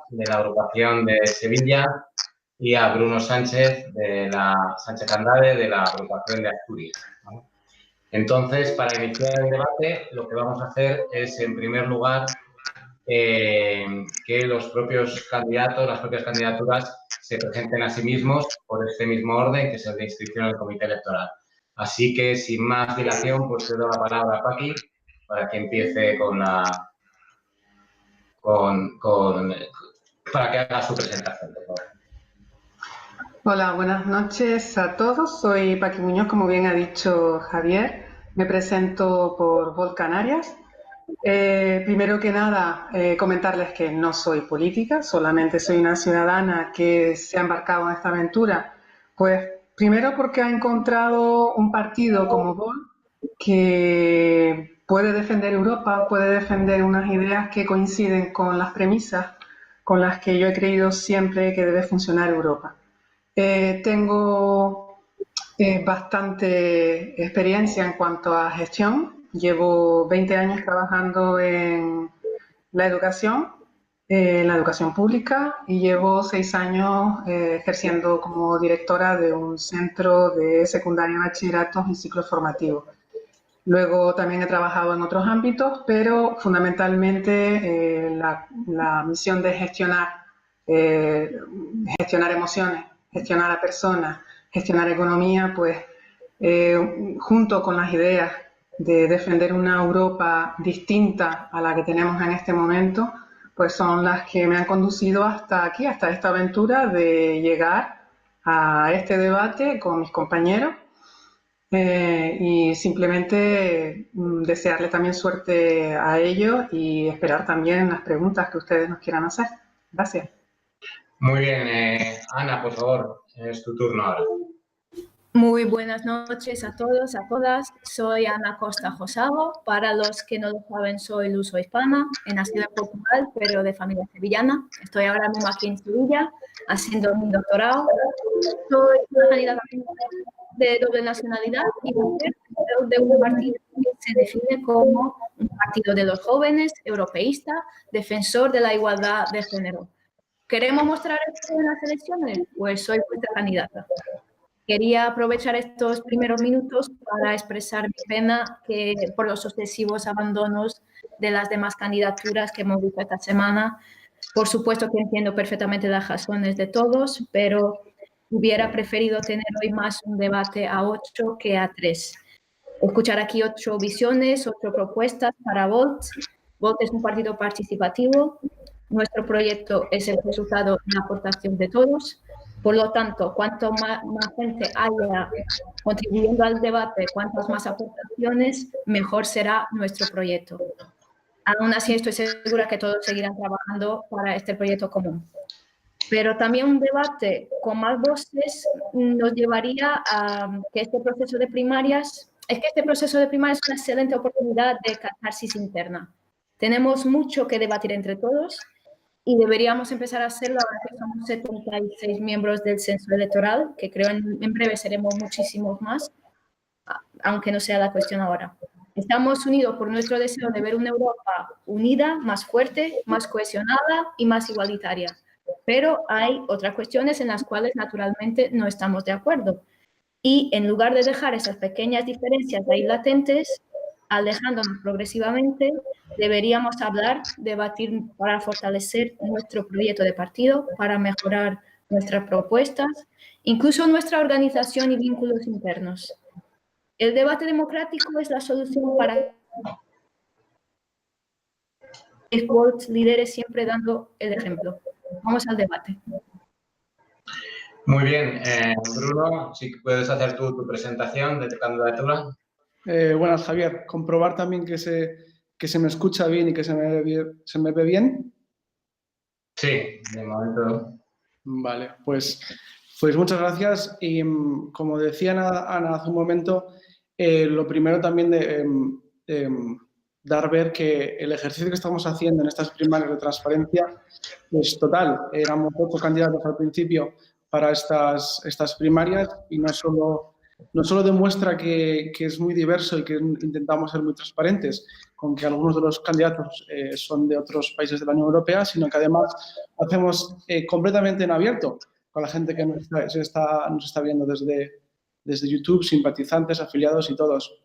de la agrupación de Sevilla, y a Bruno Sánchez Sánchez Andrade de la agrupación de Asturias, ¿vale? Entonces, para iniciar el debate, lo que vamos a hacer es, en primer lugar, que los propios candidatos, las propias candidaturas, se presenten a sí mismos por este mismo orden, que es el de inscripción en el comité electoral. Así que, sin más dilación, pues te doy la palabra a Paqui para que empiece para que haga su presentación, por favor. Hola, buenas noches a todos. Soy Paqui Muñoz, como bien ha dicho Javier. Me presento por Volt Canarias. Primero que nada, comentarles que no soy política, solamente soy una ciudadana que se ha embarcado en esta aventura. Pues primero porque ha encontrado un partido como Volt que puede defender Europa, puede defender unas ideas que coinciden con las premisas con las que yo he creído siempre que debe funcionar Europa. Tengo bastante experiencia en cuanto a gestión. Llevo 20 años trabajando en la educación pública, y llevo 6 años ejerciendo como directora de un centro de secundaria, bachilleratos y ciclos formativos. Luego también he trabajado en otros ámbitos, pero fundamentalmente la misión de gestionar emociones, gestionar a personas, gestionar economía, pues junto con las ideas de defender una Europa distinta a la que tenemos en este momento, pues son las que me han conducido hasta aquí, hasta esta aventura de llegar a este debate con mis compañeros. Y simplemente desearle también suerte a ellos y esperar también las preguntas que ustedes nos quieran hacer. Gracias. Muy bien, Ana, por favor, es tu turno ahora. Muy buenas noches a todos, a todas. Soy Ana Costa Josado. Para los que no lo saben, soy luso-hispana. He nacido en Portugal, pero de familia sevillana. Estoy ahora mismo aquí en Sevilla haciendo mi doctorado. Soy una candidata de doble nacionalidad y de un partido que se define como un partido de los jóvenes, europeísta, defensor de la igualdad de género. ¿Queremos mostrar esto en las elecciones? Pues soy vuestra candidata. Quería aprovechar estos primeros minutos para expresar mi pena por los sucesivos abandonos de las demás candidaturas que hemos visto esta semana. Por supuesto que entiendo perfectamente las razones de todos, pero hubiera preferido tener hoy más un debate a 8 que a 3. Escuchar aquí 8 visiones, 8 propuestas para Volt. Volt es un partido participativo. Nuestro proyecto es el resultado de la aportación de todos. Por lo tanto, cuanto más gente haya contribuyendo al debate, cuantas más aportaciones, mejor será nuestro proyecto. Aún así, estoy segura que todos seguirán trabajando para este proyecto común. Pero también un debate con más voces nos llevaría a que este proceso de primarias es una excelente oportunidad de catarsis interna. Tenemos mucho que debatir entre todos y deberíamos empezar a hacerlo ahora que somos 76 miembros del censo electoral, que creo en breve seremos muchísimos más, aunque no sea la cuestión ahora. Estamos unidos por nuestro deseo de ver una Europa unida, más fuerte, más cohesionada y más igualitaria. Pero hay otras cuestiones en las cuales naturalmente no estamos de acuerdo. Y en lugar de dejar esas pequeñas diferencias ahí latentes, alejándonos progresivamente, deberíamos hablar, debatir para fortalecer nuestro proyecto de partido, para mejorar nuestras propuestas, incluso nuestra organización y vínculos internos. El debate democrático es la solución para que Volt lidere siempre dando el ejemplo. Vamos al debate. Muy bien. Bruno, si puedes hacer tu presentación de tu candidatura. Buenas, Javier. Comprobar también que se me escucha bien y que se me ve bien. Sí, de momento. Vale, pues muchas gracias. Y como decía Ana hace un momento, lo primero también de dar ver que el ejercicio que estamos haciendo en estas primarias de transparencia es total. Éramos 8 candidatos al principio para estas primarias y no solo no solo demuestra que es muy diverso y que intentamos ser muy transparentes con que algunos de los candidatos son de otros países de la Unión Europea, sino que además lo hacemos completamente en abierto con la gente que nos está viendo desde YouTube, simpatizantes, afiliados y todos.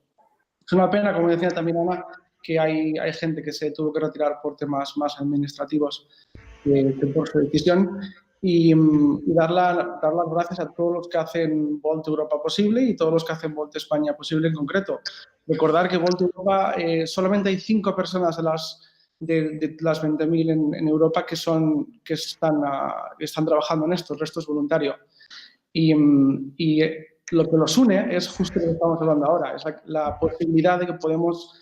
Es una pena, como decía también Ana, que hay gente que se tuvo que retirar por temas más administrativos que por su decisión. Y dar las gracias a todos los que hacen Volt Europa posible y todos los que hacen Volt España posible en concreto. Recordar que Volt Europa solamente hay 5 personas de las 20.000 en Europa que están trabajando en esto, el resto es voluntario. Y lo que los une es justo lo que estamos hablando ahora, es la posibilidad de que podemos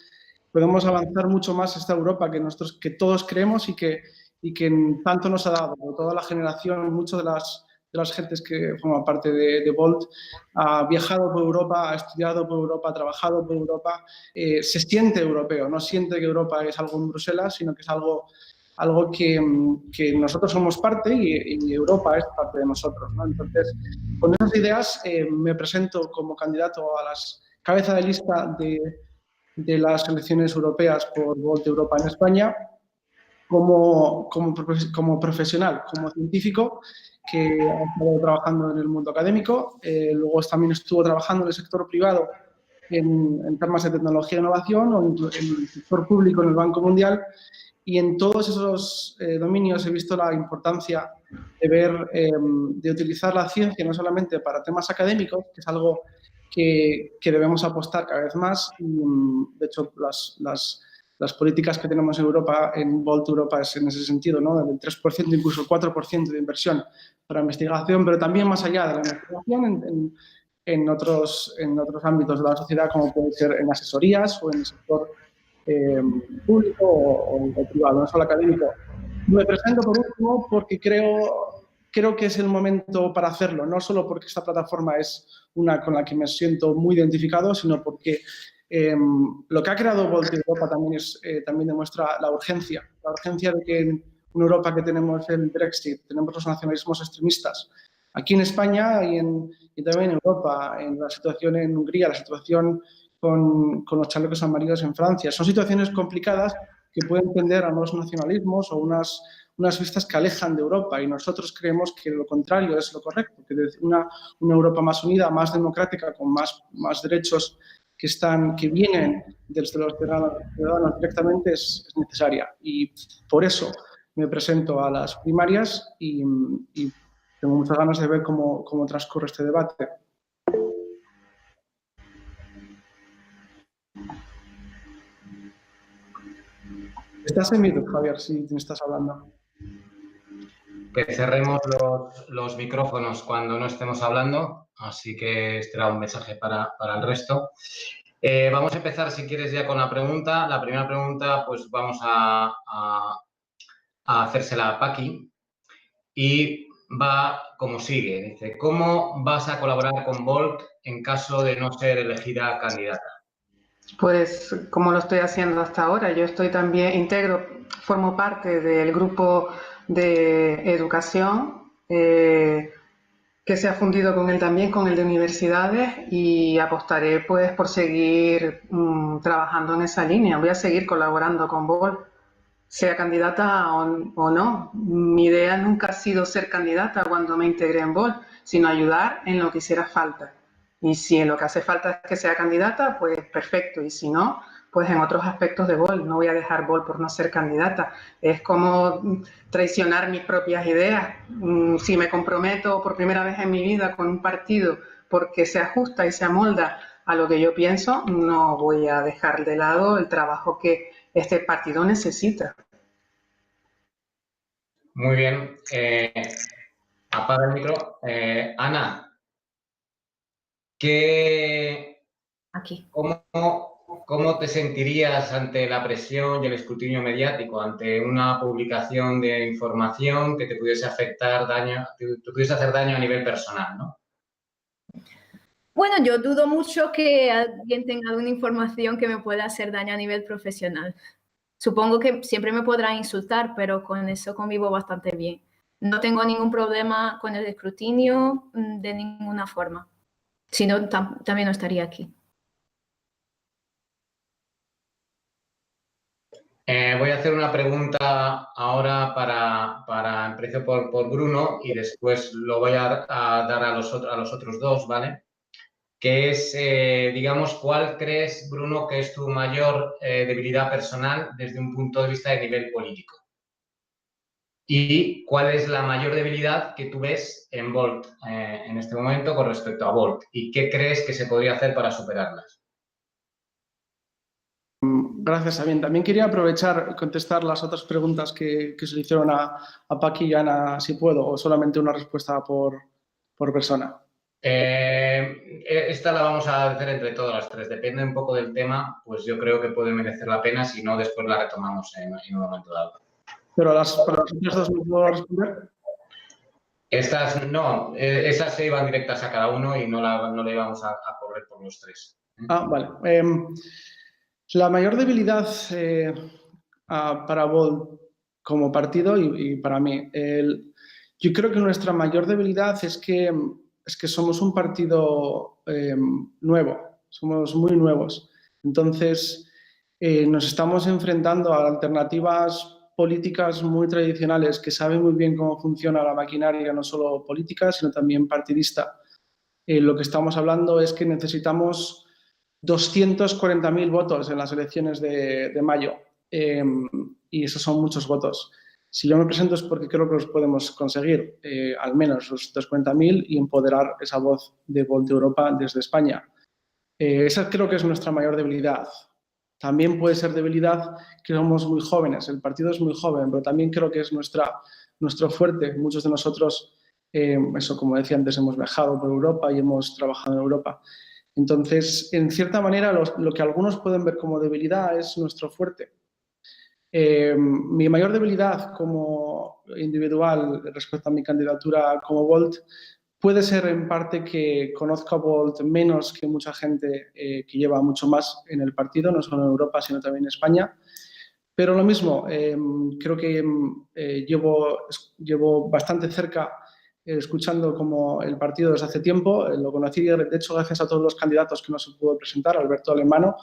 avanzar mucho más esta Europa que todos creemos y que tanto nos ha dado. Toda la generación, muchas de las gentes que forman parte de Volt ha viajado por Europa, ha estudiado por Europa, ha trabajado por Europa, se siente europeo, no siente que Europa es algo en Bruselas, sino que es algo que nosotros somos parte y Europa es parte de nosotros, ¿no? Entonces, con esas ideas me presento como candidato a las cabeza de lista de las elecciones europeas por Volt Europa en España como profesional, como científico que ha estado trabajando en el mundo académico, luego también estuvo trabajando en el sector privado en temas de tecnología e innovación o en el sector público en el Banco Mundial. Y en todos esos dominios he visto la importancia de utilizar la ciencia no solamente para temas académicos, que es algo que debemos apostar cada vez más. Y, de hecho, las políticas que tenemos en Europa, en Volt Europa, es en ese sentido, ¿no? Del 3%, incluso el 4% de inversión para investigación, pero también más allá de la investigación en otros ámbitos de la sociedad, como puede ser en asesorías o en el sector público o privado, no solo académico. Me presento por último porque creo que es el momento para hacerlo, no solo porque esta plataforma es una con la que me siento muy identificado, sino porque lo que ha creado Volt Europa también demuestra la urgencia de que en una Europa que tenemos el Brexit, tenemos los nacionalismos extremistas. Aquí en España y también en Europa, en la situación en Hungría, la situación con los chalecos amarillos en Francia. Son situaciones complicadas que pueden tender a nuevos nacionalismos o unas vistas que alejan de Europa, y nosotros creemos que lo contrario es lo correcto, que una Europa más unida, más democrática, con más derechos que vienen desde los ciudadanos directamente es necesaria. Y por eso me presento a las primarias y tengo muchas ganas de ver cómo transcurre este debate. Estás en mute, Javier, si me estás hablando. Que cerremos los micrófonos cuando no estemos hablando, así que este era un mensaje para el resto. Vamos a empezar, si quieres, ya con la pregunta. La primera pregunta, pues vamos a hacérsela a Paqui y va como sigue. Dice, ¿cómo vas a colaborar con Volt en caso de no ser elegida candidata? Pues como lo estoy haciendo hasta ahora, yo formo parte del grupo de educación que se ha fundido con él también, con el de universidades, y apostaré pues por seguir trabajando en esa línea. Voy a seguir colaborando con Volt, sea candidata o no. Mi idea nunca ha sido ser candidata cuando me integré en Volt, sino ayudar en lo que hiciera falta. Y si en lo que hace falta es que sea candidata, pues perfecto. Y si no, pues en otros aspectos de Volt. No voy a dejar Volt por no ser candidata. Es como traicionar mis propias ideas. Si me comprometo por primera vez en mi vida con un partido porque se ajusta y se amolda a lo que yo pienso, no voy a dejar de lado el trabajo que este partido necesita. Muy bien. Apaga el micro. Ana, ¿cómo te sentirías ante la presión y el escrutinio mediático, ante una publicación de información que te pudiese hacer daño a nivel personal, ¿no? Bueno, yo dudo mucho que alguien tenga una información que me pueda hacer daño a nivel profesional. Supongo que siempre me podrán insultar, pero con eso convivo bastante bien. No tengo ningún problema con el escrutinio de ninguna forma. Si no, también no estaría aquí. Voy a hacer una pregunta ahora para empiezo por Bruno y después lo voy a dar a los otros dos, ¿vale? Que es, digamos, ¿cuál crees, Bruno, que es tu mayor debilidad personal desde un punto de vista de nivel político? ¿Y cuál es la mayor debilidad que tú ves en Volt en este momento con respecto a Volt? ¿Y qué crees que se podría hacer para superarlas? Gracias, Sabien. También quería aprovechar y contestar las otras preguntas que se le hicieron a Paqui y Ana, si puedo, o solamente una respuesta por persona. Esta la vamos a hacer entre todas las tres. Depende un poco del tema, pues yo creo que puede merecer la pena. Si no, después la retomamos en un momento dado. ¿Pero las otras dos no puedo responder? Estas no, esas se iban directas a cada uno y no le íbamos a correr por los tres. Ah, vale. La mayor debilidad para Volt como partido y para mí, yo creo que nuestra mayor debilidad es que somos un partido nuevo, somos muy nuevos. Entonces, nos estamos enfrentando a alternativas políticas muy tradicionales que saben muy bien cómo funciona la maquinaria, no solo política, sino también partidista. Lo que estamos hablando es que necesitamos 240.000 votos en las elecciones de mayo y esos son muchos votos. Si yo me presento es porque creo que los podemos conseguir, al menos los 240.000 y empoderar esa voz de Volt Europa desde España. Esa creo que es nuestra mayor debilidad. También puede ser debilidad que somos muy jóvenes, el partido es muy joven, pero también creo que es nuestro fuerte. Muchos de nosotros, eso como decía antes, hemos viajado por Europa y hemos trabajado en Europa. Entonces, en cierta manera, lo que algunos pueden ver como debilidad es nuestro fuerte. Mi mayor debilidad como individual respecto a mi candidatura como Volt puede ser en parte que conozco a Volt menos que mucha gente que lleva mucho más en el partido, no solo en Europa, sino también en España. Pero lo mismo, creo que llevo bastante cerca escuchando como el partido desde hace tiempo. Lo conocí, de hecho, gracias a todos los candidatos que no se pudo presentar, Alberto Alemano,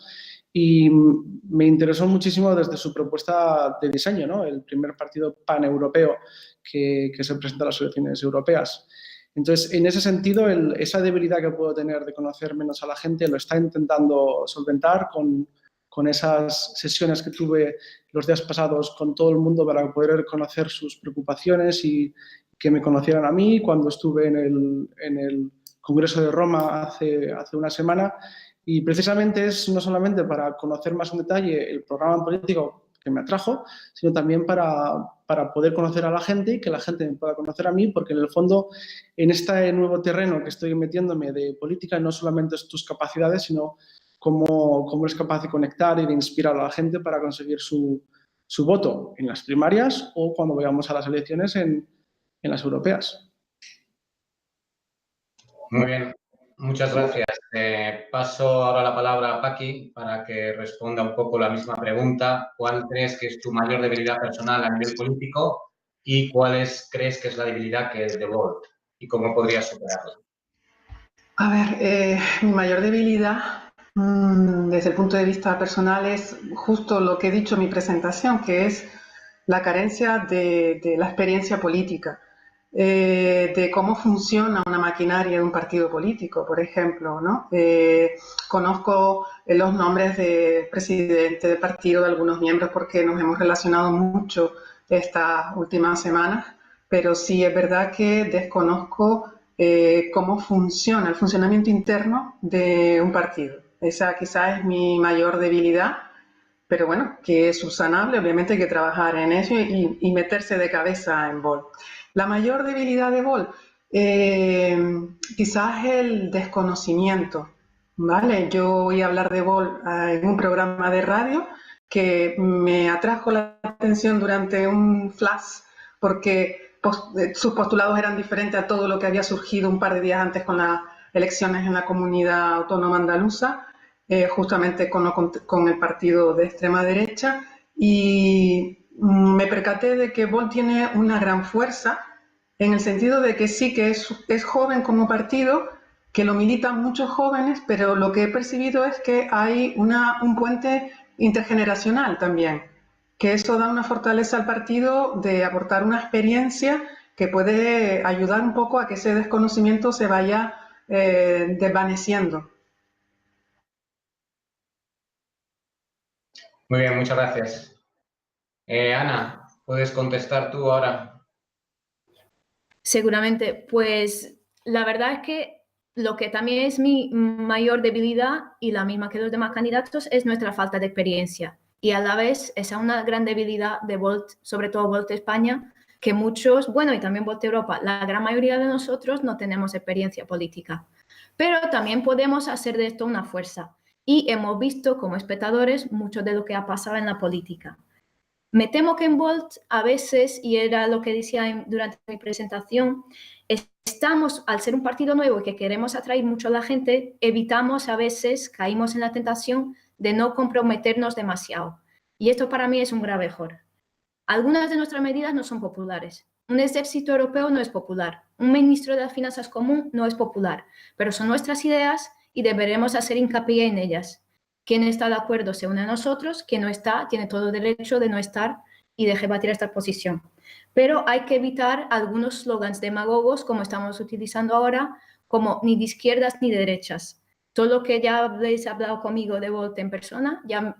y me interesó muchísimo desde su propuesta de diseño, ¿no? El primer partido paneuropeo que se presenta a las elecciones europeas. Entonces, en ese sentido, esa debilidad que puedo tener de conocer menos a la gente lo está intentando solventar con esas sesiones que tuve los días pasados con todo el mundo para poder conocer sus preocupaciones y que me conocieran a mí cuando estuve en el Congreso de Roma hace una semana. Y precisamente es no solamente para conocer más en detalle el programa político que me atrajo, sino también para poder conocer a la gente y que la gente me pueda conocer a mí, porque en el fondo, en este nuevo terreno que estoy metiéndome de política, no solamente es tus capacidades, sino cómo eres capaz de conectar y de inspirar a la gente para conseguir su voto en las primarias o cuando vayamos a las elecciones en las europeas. Muy bien, muchas gracias. Paso ahora la palabra a Paqui para que responda un poco la misma pregunta. ¿Cuál crees que es tu mayor debilidad personal a nivel político y cuál crees que es la debilidad que es de Volt y cómo podrías superarla? A ver, mi mayor debilidad desde el punto de vista personal es justo lo que he dicho en mi presentación, que es la carencia de la experiencia política, de cómo funciona una maquinaria de un partido político, por ejemplo, ¿no? Conozco los nombres de presidente de partido, de algunos miembros, porque nos hemos relacionado mucho estas últimas semanas, pero sí es verdad que desconozco cómo funciona el funcionamiento interno de un partido. Esa quizás es mi mayor debilidad, pero bueno, que es subsanable, obviamente hay que trabajar en eso y meterse de cabeza en Volt. La mayor debilidad de Volt, quizás el desconocimiento, ¿vale? Yo voy a hablar de Volt en un programa de radio que me atrajo la atención durante un flash porque sus postulados eran diferentes a todo lo que había surgido un par de días antes con las elecciones en la comunidad autónoma andaluza, justamente con el partido de extrema derecha, y me percaté de que Volt tiene una gran fuerza en el sentido de que sí que es joven como partido, que lo militan muchos jóvenes, pero lo que he percibido es que hay un puente intergeneracional también, que eso da una fortaleza al partido de aportar una experiencia que puede ayudar un poco a que ese desconocimiento se vaya desvaneciendo. Muy bien, muchas gracias. Ana, ¿puedes contestar tú ahora? Seguramente, pues la verdad es que lo que también es mi mayor debilidad y la misma que los demás candidatos es nuestra falta de experiencia. Y a la vez es una gran debilidad de Volt, sobre todo Volt España, que muchos, bueno, y también Volt Europa, la gran mayoría de nosotros no tenemos experiencia política. Pero también podemos hacer de esto una fuerza. Y hemos visto como espectadores mucho de lo que ha pasado en la política. Me temo que en Volt a veces, y era lo que decía durante mi presentación, estamos, al ser un partido nuevo y que queremos atraer mucho a la gente, evitamos a veces, caímos en la tentación de no comprometernos demasiado. Y esto para mí es un grave error. Algunas de nuestras medidas no son populares. Un ejército europeo no es popular. Un ministro de las Finanzas común no es popular. Pero son nuestras ideas y deberemos hacer hincapié en ellas. Quien está de acuerdo se une a nosotros, quien no está tiene todo el derecho de no estar y de rebatir esta posición. Pero hay que evitar algunos slogans demagogos como estamos utilizando ahora, como ni de izquierdas ni de derechas. Todo lo que ya habéis hablado conmigo de Volt en persona, ya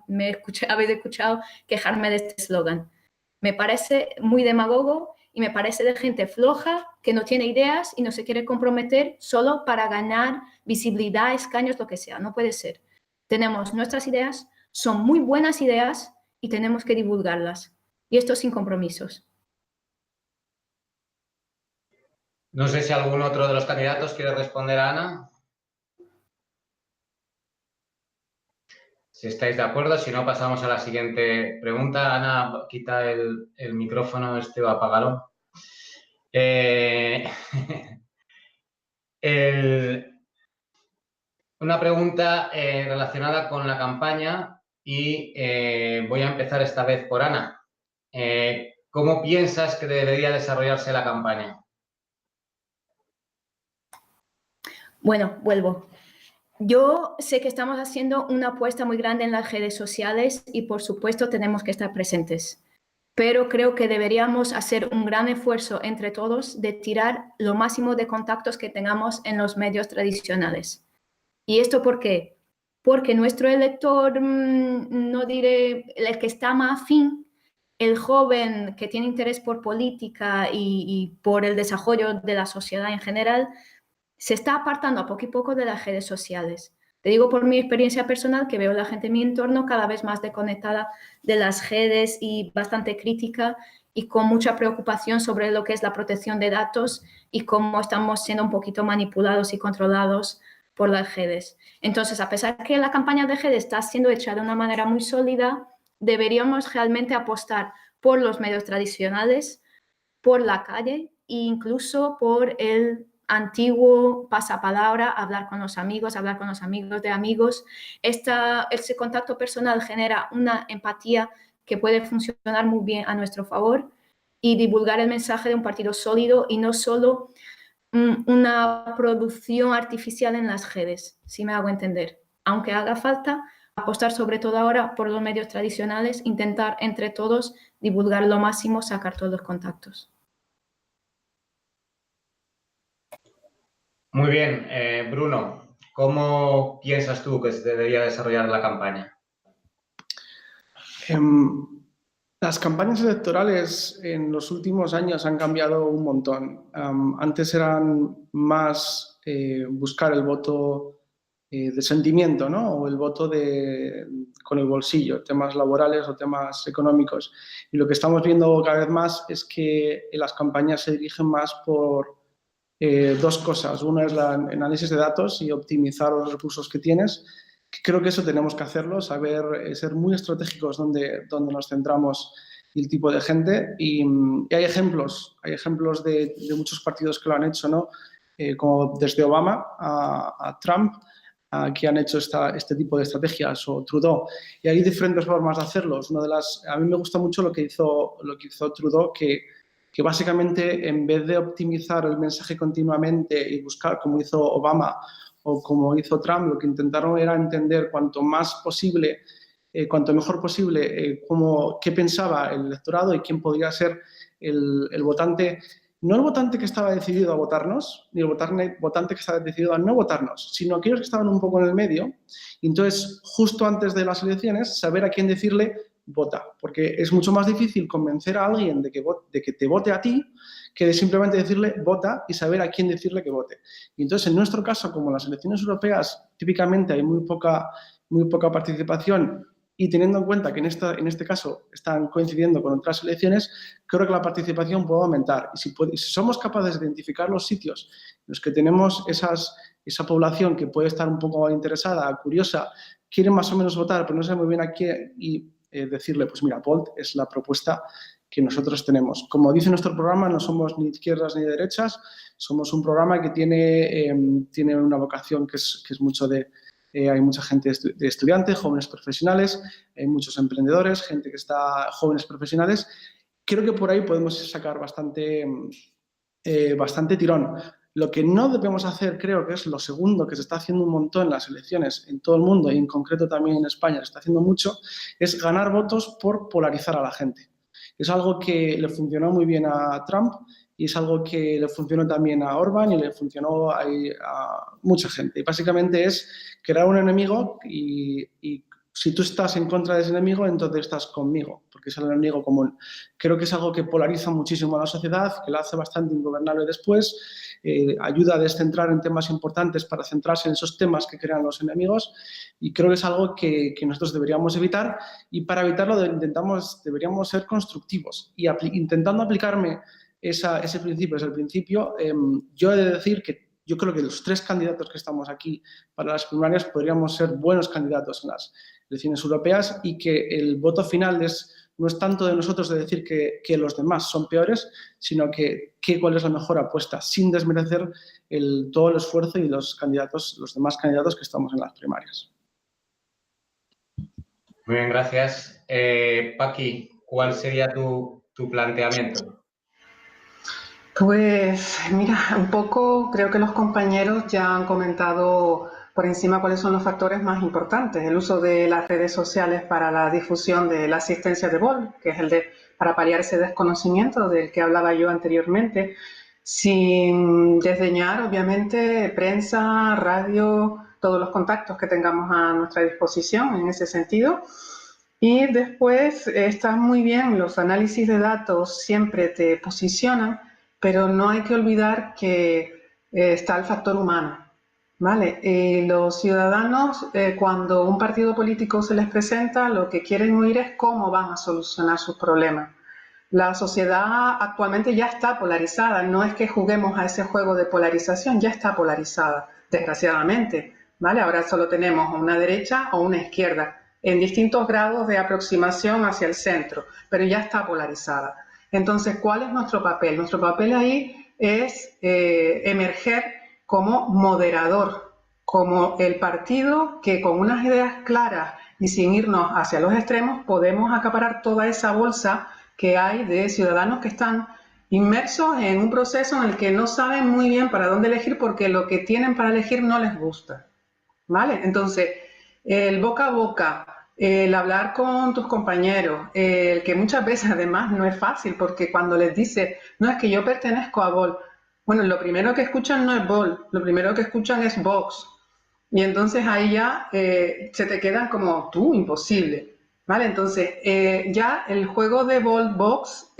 habéis escuchado quejarme de este eslogan. Me parece muy demagogo y me parece de gente floja que no tiene ideas y no se quiere comprometer solo para ganar visibilidad, escaños, lo que sea. No puede ser. Tenemos nuestras ideas, son muy buenas ideas y tenemos que divulgarlas. Y esto sin compromisos. No sé si algún otro de los candidatos quiere responder a Ana. Si estáis de acuerdo, si no, pasamos a la siguiente pregunta. Ana, quita el micrófono, o apágalo. Una pregunta relacionada con la campaña y voy a empezar esta vez por Ana. ¿Cómo piensas que debería desarrollarse la campaña? Bueno, vuelvo. Yo sé que estamos haciendo una apuesta muy grande en las redes sociales y, por supuesto, tenemos que estar presentes. Pero creo que deberíamos hacer un gran esfuerzo entre todos de tirar lo máximo de contactos que tengamos en los medios tradicionales. ¿Y esto por qué? Porque nuestro elector, no diré el que está más afín, el joven que tiene interés por política y por el desarrollo de la sociedad en general, se está apartando a poco y poco de las redes sociales. Te digo por mi experiencia personal que veo a la gente en mi entorno cada vez más desconectada de las redes y bastante crítica y con mucha preocupación sobre lo que es la protección de datos y cómo estamos siendo un poquito manipulados y controlados por las redes. Entonces, a pesar que la campaña de redes está siendo hecha de una manera muy sólida, deberíamos realmente apostar por los medios tradicionales, por la calle e incluso por el antiguo pasapalabra, hablar con los amigos de amigos. Ese contacto personal genera una empatía que puede funcionar muy bien a nuestro favor y divulgar el mensaje de un partido sólido y no solo una producción artificial en las redes, si me hago entender. Aunque haga falta apostar sobre todo ahora por los medios tradicionales, intentar entre todos divulgar lo máximo, sacar todos los contactos. Muy bien, Bruno, ¿cómo piensas tú que se debería desarrollar la campaña? Las campañas electorales en los últimos años han cambiado un montón. Antes eran más buscar el voto de sentimiento, ¿no? O el voto con el bolsillo, temas laborales o temas económicos. Y lo que estamos viendo cada vez más es que las campañas se dirigen más por dos cosas. Una es el análisis de datos y optimizar los recursos que tienes. Creo que eso tenemos que hacerlo, saber ser muy estratégicos donde nos centramos y el tipo de gente. Y hay ejemplos de muchos partidos que lo han hecho, ¿no? Como desde Obama a Trump, que han hecho este tipo de estrategias, o Trudeau. Y hay diferentes formas de hacerlos. A mí me gusta mucho lo que hizo Trudeau, que básicamente, en vez de optimizar el mensaje continuamente y buscar, como hizo Obama, o como hizo Trump, lo que intentaron era entender cuanto mejor posible qué pensaba el electorado y quién podría ser el votante, no el votante que estaba decidido a votarnos, ni el votante que estaba decidido a no votarnos, sino aquellos que estaban un poco en el medio. Y entonces, justo antes de las elecciones, saber a quién decirle vota, porque es mucho más difícil convencer a alguien de que te vote a ti que de simplemente decirle vota y saber a quién decirle que vote. Y entonces, en nuestro caso, como en las elecciones europeas típicamente hay muy poca participación, y teniendo en cuenta que en este caso están coincidiendo con otras elecciones, creo que la participación puede aumentar. Y si somos capaces de identificar los sitios en los que tenemos esa población que puede estar un poco interesada, curiosa, quiere más o menos votar, pero no sabe muy bien a quién, y decirle, pues mira, Volt es la propuesta que nosotros tenemos. Como dice nuestro programa, no somos ni izquierdas ni derechas, somos un programa que tiene una vocación que es mucho de... hay mucha gente de estudiantes, jóvenes profesionales, hay muchos emprendedores, gente que está jóvenes profesionales. Creo que por ahí podemos sacar bastante tirón. Lo que no debemos hacer, creo que es lo segundo, que se está haciendo un montón en las elecciones en todo el mundo y en concreto también en España, se está haciendo mucho, es ganar votos por polarizar a la gente. Es algo que le funcionó muy bien a Trump y es algo que le funcionó también a Orbán y le funcionó a mucha gente. Y básicamente es crear un enemigo y si tú estás en contra de ese enemigo, entonces estás conmigo, porque es el enemigo común. Creo que es algo que polariza muchísimo a la sociedad, que la hace bastante ingobernable después, ayuda a descentrar en temas importantes para centrarse en esos temas que crean los enemigos, y creo que es algo que nosotros deberíamos evitar, y para evitarlo deberíamos ser constructivos y intentando aplicarme ese principio desde el principio. Yo he de decir que yo creo que los 3 candidatos que estamos aquí para las primarias podríamos ser buenos candidatos en las elecciones europeas, y que el voto final no es tanto de nosotros de decir que los demás son peores, sino que cuál es la mejor apuesta, sin desmerecer todo el esfuerzo y los demás candidatos que estamos en las primarias. Muy bien, gracias. Paqui, ¿cuál sería tu planteamiento? Pues mira, un poco creo que los compañeros ya han comentado por encima cuáles son los factores más importantes. El uso de las redes sociales para la difusión de la asistencia de Volt, que es para paliar ese desconocimiento del que hablaba yo anteriormente, sin desdeñar, obviamente, prensa, radio, todos los contactos que tengamos a nuestra disposición en ese sentido. Y después está muy bien, los análisis de datos siempre te posicionan, pero no hay que olvidar que está el factor humano, ¿vale? Los ciudadanos, cuando un partido político se les presenta, lo que quieren oír es cómo van a solucionar sus problemas. La sociedad actualmente ya está polarizada, no es que juguemos a ese juego de polarización, ya está polarizada, desgraciadamente, ¿vale? Ahora solo tenemos una derecha o una izquierda, en distintos grados de aproximación hacia el centro, pero ya está polarizada. Entonces, ¿cuál es nuestro papel? Nuestro papel ahí es emerger como moderador, como el partido que con unas ideas claras y sin irnos hacia los extremos podemos acaparar toda esa bolsa que hay de ciudadanos que están inmersos en un proceso en el que no saben muy bien para dónde elegir porque lo que tienen para elegir no les gusta, ¿vale? Entonces, el boca a boca, el hablar con tus compañeros, el que muchas veces además no es fácil porque cuando les dices, no es que yo pertenezco a Volt, bueno, lo primero que escuchan no es Volt, lo primero que escuchan es Vox, y entonces ahí ya se te quedan como tú, imposible, ¿vale? Entonces ya el juego de Volt Vox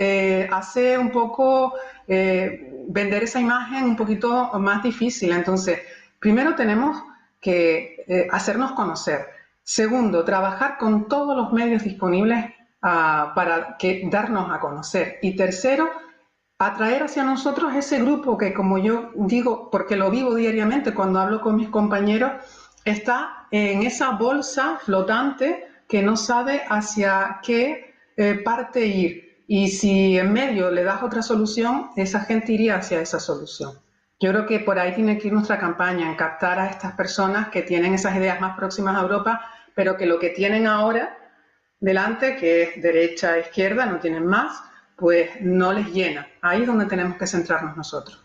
hace un poco vender esa imagen un poquito más difícil. Entonces, primero tenemos que hacernos conocer. Segundo, trabajar con todos los medios disponibles para darnos a conocer. Y tercero, atraer hacia nosotros ese grupo que, como yo digo, porque lo vivo diariamente cuando hablo con mis compañeros, está en esa bolsa flotante que no sabe hacia qué parte ir. Y si en medio le das otra solución, esa gente iría hacia esa solución. Yo creo que por ahí tiene que ir nuestra campaña, en captar a estas personas que tienen esas ideas más próximas a Europa, pero que lo que tienen ahora delante, que es derecha, izquierda, no tienen más, pues no les llena. Ahí es donde tenemos que centrarnos nosotros.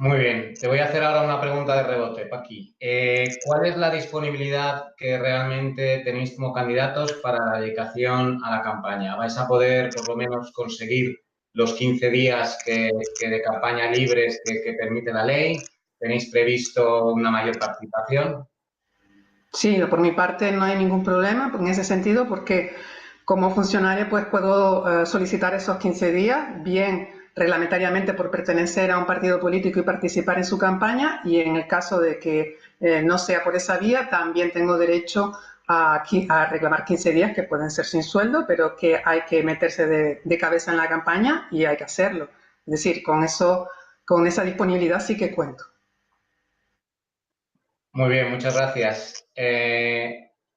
Muy bien, te voy a hacer ahora una pregunta de rebote, Paqui. ¿Cuál es la disponibilidad que realmente tenéis como candidatos para la dedicación a la campaña? ¿Vais a poder por lo menos conseguir los 15 días de campaña libres que permite la ley? ¿Tenéis previsto una mayor participación? Sí, por mi parte no hay ningún problema en ese sentido porque como funcionaria pues puedo solicitar esos 15 días, bien reglamentariamente por pertenecer a un partido político y participar en su campaña, y en el caso de que no sea por esa vía también tengo derecho a reclamar 15 días que pueden ser sin sueldo, pero que hay que meterse de cabeza en la campaña y hay que hacerlo. Es decir, con eso, con esa disponibilidad sí que cuento. Muy bien, muchas gracias.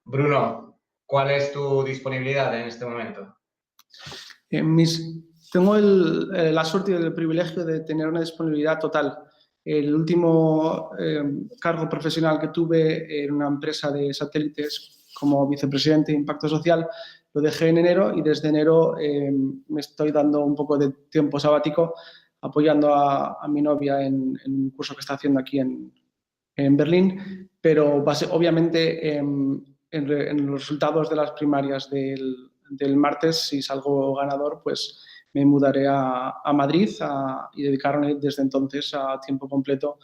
Bruno, ¿cuál es tu disponibilidad en este momento? Tengo la suerte y el privilegio de tener una disponibilidad total. El último cargo profesional que tuve en una empresa de satélites como vicepresidente de Impacto Social lo dejé en enero, y desde enero me estoy dando un poco de tiempo sabático apoyando a mi novia en un curso que está haciendo aquí en Berlín, pero obviamente en los resultados de las primarias del martes, si salgo ganador, pues me mudaré a Madrid y dedicarme desde entonces a tiempo completo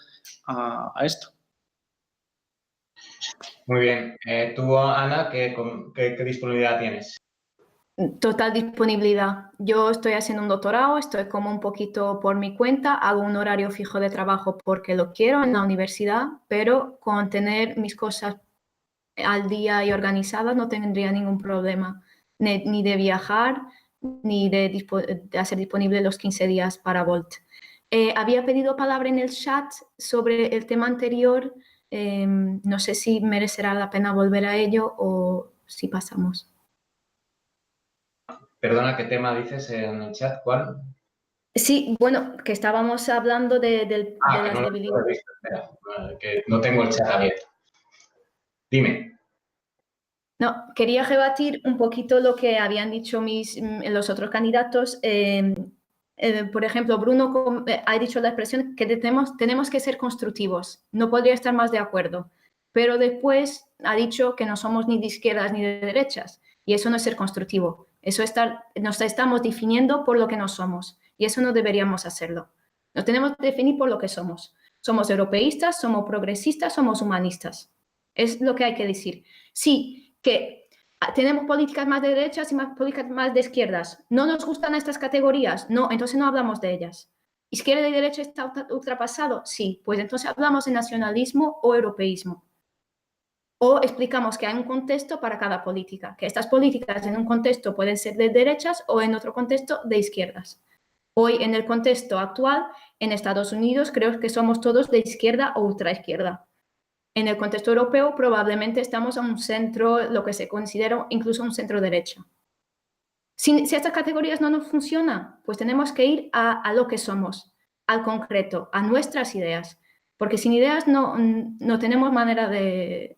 a esto. Muy bien. Tú, Ana, ¿qué disponibilidad tienes? Total disponibilidad. Yo estoy haciendo un doctorado, estoy como un poquito por mi cuenta, hago un horario fijo de trabajo porque lo quiero en la universidad, pero con tener mis cosas al día y organizadas no tendría ningún problema, ni de viajar, ni de hacer disponible los 15 días para Volt. Había pedido palabra en el chat sobre el tema anterior, no sé si merecerá la pena volver a ello o si pasamos. Perdona, ¿qué tema dices en el chat? ¿Cuál? Sí, bueno, que estábamos hablando de las No lo debilidades. he visto. Espera, que no tengo el chat abierto. Dime. No, quería rebatir un poquito lo que habían dicho los otros candidatos. Por ejemplo, Bruno ha dicho la expresión que tenemos que ser constructivos. No podría estar más de acuerdo. Pero después ha dicho que no somos ni de izquierdas ni de derechas. Y eso no es ser constructivo. Nos estamos definiendo por lo que no somos. Y eso no deberíamos hacerlo. Nos tenemos que definir por lo que somos. Somos europeístas, somos progresistas, somos humanistas. Es lo que hay que decir. Sí, que tenemos políticas más de derechas y más políticas más de izquierdas. ¿No nos gustan estas categorías? No, entonces no hablamos de ellas. ¿Izquierda y derecha está ultrapasado? Sí, pues entonces hablamos de nacionalismo o europeísmo. O explicamos que hay un contexto para cada política, que estas políticas en un contexto pueden ser de derechas o en otro contexto de izquierdas. Hoy, en el contexto actual, en Estados Unidos, creo que somos todos de izquierda o ultraizquierda. En el contexto europeo, probablemente estamos a un centro, lo que se considera incluso un centro derecha. Si estas categorías no nos funcionan, pues tenemos que ir a lo que somos, al concreto, a nuestras ideas. Porque sin ideas no tenemos manera de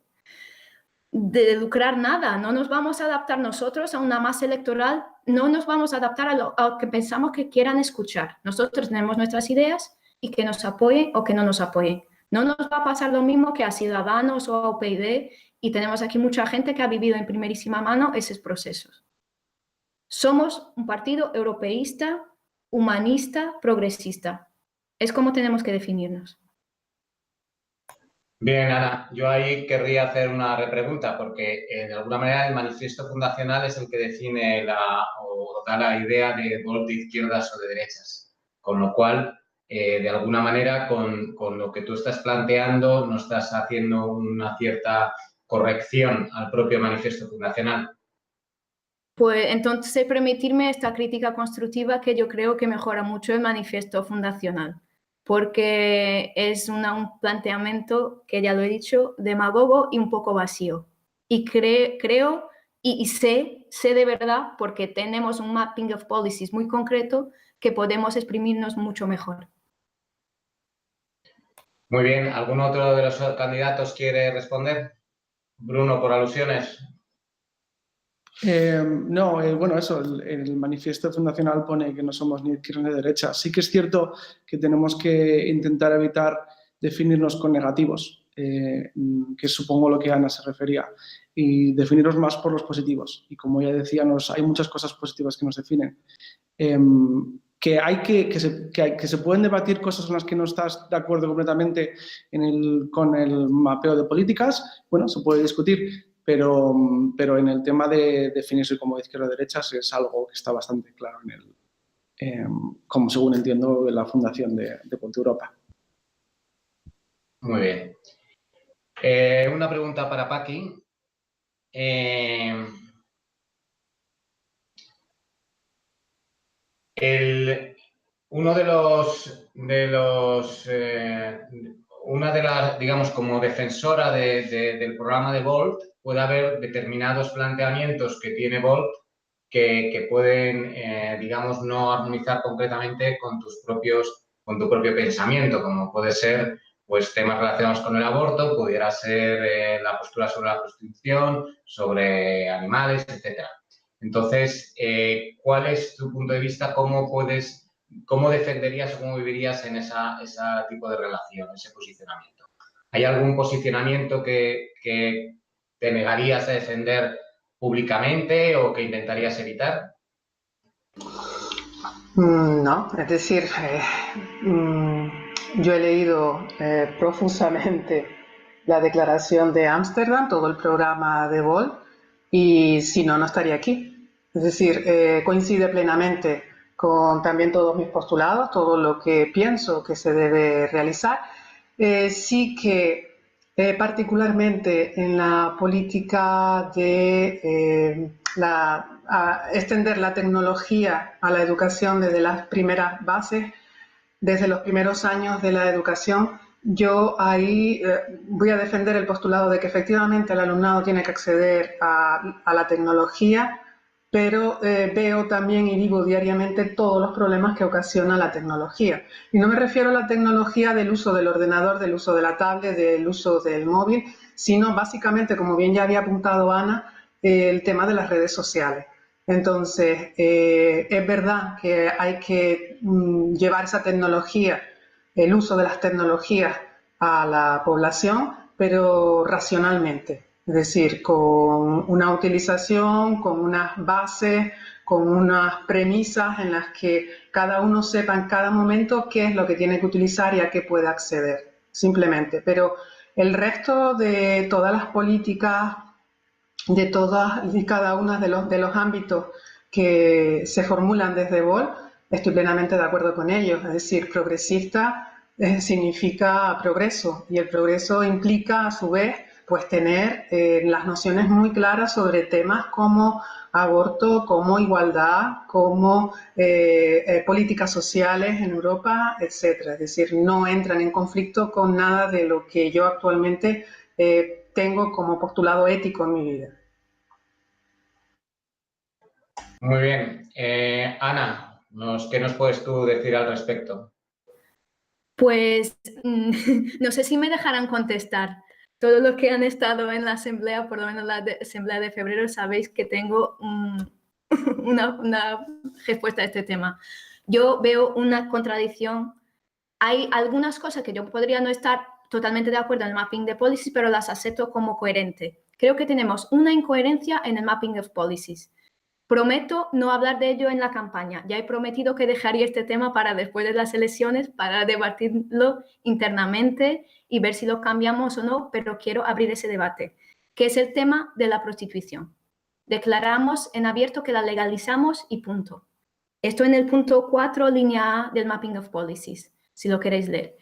lucrar nada. No nos vamos a adaptar nosotros a una masa electoral, no nos vamos a adaptar a lo que pensamos que quieran escuchar. Nosotros tenemos nuestras ideas y que nos apoyen o que no nos apoyen. No nos va a pasar lo mismo que a Ciudadanos o a UPyD, y tenemos aquí mucha gente que ha vivido en primerísima mano esos procesos. Somos un partido europeísta, humanista, progresista. Es como tenemos que definirnos. Bien, Ana, yo ahí querría hacer una repregunta porque de alguna manera el manifiesto fundacional es el que define o da la idea de Volt de izquierdas o de derechas. Con lo cual, de alguna manera, con lo que tú estás planteando, no estás haciendo una cierta corrección al propio manifiesto fundacional. Pues entonces permitirme esta crítica constructiva que yo creo que mejora mucho el manifiesto fundacional, porque es un planteamiento que ya lo he dicho, demagogo y un poco vacío. Y creo y sé de verdad, porque tenemos un mapping of policies muy concreto, que podemos exprimirnos mucho mejor. Muy bien, ¿algún otro de los candidatos quiere responder? Bruno, por alusiones. Bueno, eso, el manifiesto fundacional pone que no somos ni izquierda ni derecha. Sí que es cierto que tenemos que intentar evitar definirnos con negativos, que supongo lo que Ana se refería, y definirnos más por los positivos. Y como ya decía, hay muchas cosas positivas que nos definen. Que se pueden debatir cosas en las que no estás de acuerdo completamente con el mapeo de políticas, bueno, se puede discutir, pero en el tema de definirse como de izquierda o de derecha es algo que está bastante claro como según entiendo, en la fundación de Ponte Europa. Muy bien. Una pregunta para Paqui. Una de las, digamos, como defensora del programa de Volt, puede haber determinados planteamientos que tiene Volt que pueden, digamos, no armonizar completamente con tu propio pensamiento, como puede ser, pues, temas relacionados con el aborto, pudiera ser la postura sobre la prostitución, sobre animales, etcétera. Entonces, ¿cuál es tu punto de vista? ¿Cómo defenderías o cómo vivirías en ese tipo de relación, ese posicionamiento? ¿Hay algún posicionamiento que te negarías a defender públicamente o que intentarías evitar? No, es decir, yo he leído profusamente la Declaración de Ámsterdam, todo el programa de Volt, y si no, no estaría aquí. Es decir, coincide plenamente con también todos mis postulados, todo lo que pienso que se debe realizar. Sí que particularmente en la política de extender la tecnología a la educación desde las primeras bases, desde los primeros años de la educación, yo ahí voy a defender el postulado de que efectivamente el alumnado tiene que acceder a la tecnología, pero veo también y vivo diariamente todos los problemas que ocasiona la tecnología. Y no me refiero a la tecnología del uso del ordenador, del uso de la tablet, del uso del móvil, sino básicamente, como bien ya había apuntado Ana, el tema de las redes sociales. Entonces, es verdad que hay que llevar esa tecnología, el uso de las tecnologías a la población, pero racionalmente. Es decir, con una utilización, con unas bases, con unas premisas en las que cada uno sepa en cada momento qué es lo que tiene que utilizar y a qué puede acceder, simplemente. Pero el resto de todas las políticas, de todas y cada uno de los ámbitos que se formulan desde Volt, estoy plenamente de acuerdo con ellos. Es decir, progresista significa progreso, y el progreso implica a su vez pues tener las nociones muy claras sobre temas como aborto, como igualdad, como políticas sociales en Europa, etcétera. Es decir, no entran en conflicto con nada de lo que yo actualmente tengo como postulado ético en mi vida. Muy bien. Ana, ¿qué nos puedes tú decir al respecto? Pues no sé si me dejarán contestar. Todos los que han estado en la asamblea, por lo menos la asamblea de febrero, sabéis que tengo una respuesta a este tema. Yo veo una contradicción. Hay algunas cosas que yo podría no estar totalmente de acuerdo en el mapping de policies, pero las acepto como coherente. Creo que tenemos una incoherencia en el mapping of policies. Prometo no hablar de ello en la campaña. Ya he prometido que dejaría este tema para después de las elecciones, para debatirlo internamente y ver si lo cambiamos o no, pero quiero abrir ese debate, que es el tema de la prostitución. Declaramos en abierto que la legalizamos y punto. Esto en el punto 4, línea A del Mapping of Policies, si lo queréis leer.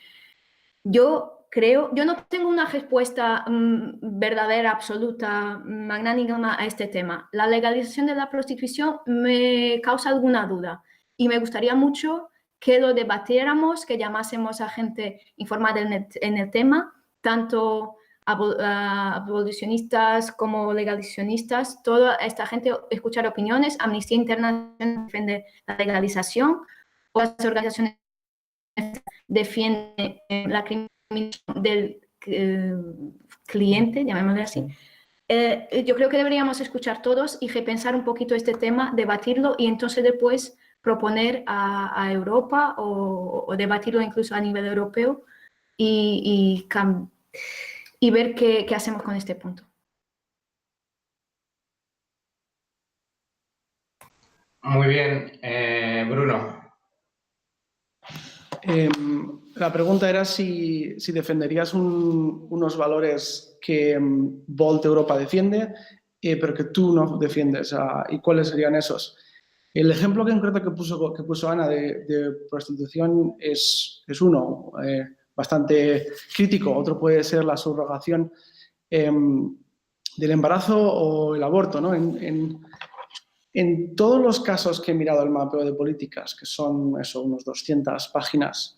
Yo no tengo una respuesta verdadera, absoluta, magnánima a este tema. La legalización de la prostitución me causa alguna duda y me gustaría mucho que lo debatiéramos, que llamásemos a gente informada en el tema, tanto abolicionistas como legalizacionistas, toda esta gente escuchar opiniones. Amnistía Internacional defiende la legalización, o las organizaciones defienden la criminalización del cliente, llamémosle así. yo creo que deberíamos escuchar todos y repensar un poquito este tema, debatirlo y entonces después proponer a Europa o debatirlo incluso a nivel europeo y ver qué hacemos con este punto. Muy bien. Bruno. La pregunta era si defenderías unos valores que Volt Europa defiende, pero que tú no defiendes. ¿Y cuáles serían esos? El ejemplo concreto que puso Ana de prostitución es uno bastante crítico. Otro puede ser la subrogación del embarazo o el aborto, ¿no? En todos los casos que he mirado el mapeo de políticas, que son unos 200 páginas,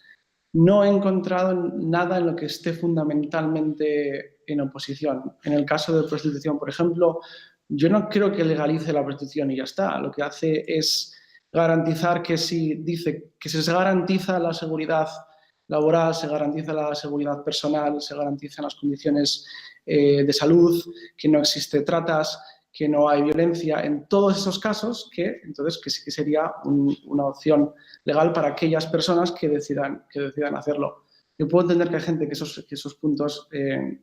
no he encontrado nada en lo que esté fundamentalmente en oposición. En el caso de prostitución, por ejemplo, yo no creo que legalice la prostitución y ya está. Lo que hace es garantizar que si dice que se garantiza la seguridad laboral, se garantiza la seguridad personal, se garantizan las condiciones de salud, que no existe tratas, que no hay violencia, en todos esos casos, entonces sí que sería una opción legal para aquellas personas que decidan hacerlo. Yo puedo entender que hay gente que esos puntos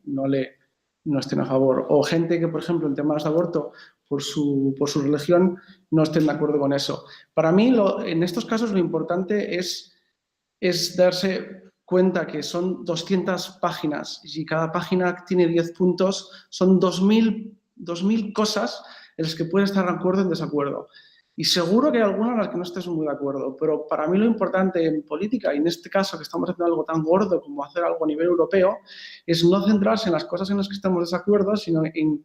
no estén a favor, o gente que, por ejemplo, en temas de aborto, por su religión, no estén de acuerdo con eso. Para mí, en estos casos, lo importante es darse cuenta que son 200 páginas y cada página tiene 10 puntos, son 2.000 cosas en las que puedes estar de acuerdo o en desacuerdo. Y seguro que hay algunas en las que no estés muy de acuerdo, pero para mí lo importante en política, y en este caso que estamos haciendo algo tan gordo como hacer algo a nivel europeo, es no centrarse en las cosas en las que estamos de desacuerdo, sino en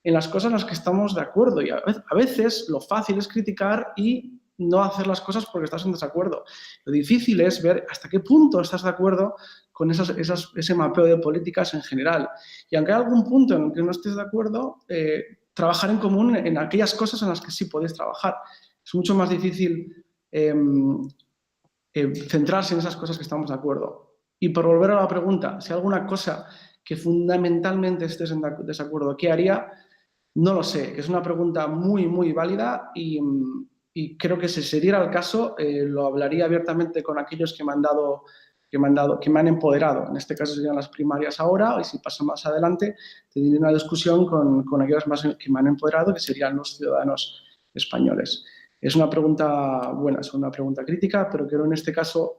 las cosas en las que estamos de acuerdo. Y a veces lo fácil es criticar y no hacer las cosas porque estás en desacuerdo. Lo difícil es ver hasta qué punto estás de acuerdo con ese mapeo de políticas en general. Y aunque hay algún punto en el que no estés de acuerdo, trabajar en común en aquellas cosas en las que sí podéis trabajar. Es mucho más difícil centrarse en esas cosas que estamos de acuerdo. Y por volver a la pregunta, si hay alguna cosa que fundamentalmente estés en desacuerdo, ¿qué haría? No lo sé. Es una pregunta muy, muy válida y creo que si se diera el caso, lo hablaría abiertamente con aquellos que me han empoderado. En este caso serían las primarias ahora, y si pasa más adelante, tendría una discusión con aquellos más que me han empoderado, que serían los ciudadanos españoles. Es una pregunta buena, es una pregunta crítica, pero creo que en este caso,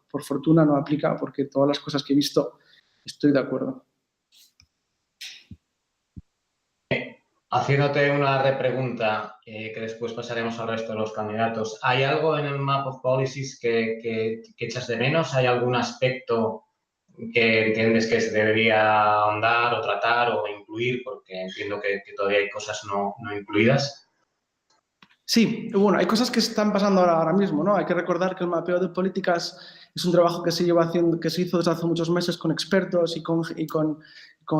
por fortuna, no aplica, porque todas las cosas que he visto estoy de acuerdo. Haciéndote una repregunta que después pasaremos al resto de los candidatos. ¿Hay algo en el Map of Policies que echas de menos? ¿Hay algún aspecto que entiendes que se debería ahondar o tratar o incluir? Porque entiendo que todavía hay cosas no incluidas. Sí, bueno, hay cosas que están pasando ahora mismo, ¿no? Hay que recordar que el mapeo de políticas es un trabajo que se lleva haciendo, que se hizo desde hace muchos meses con expertos y con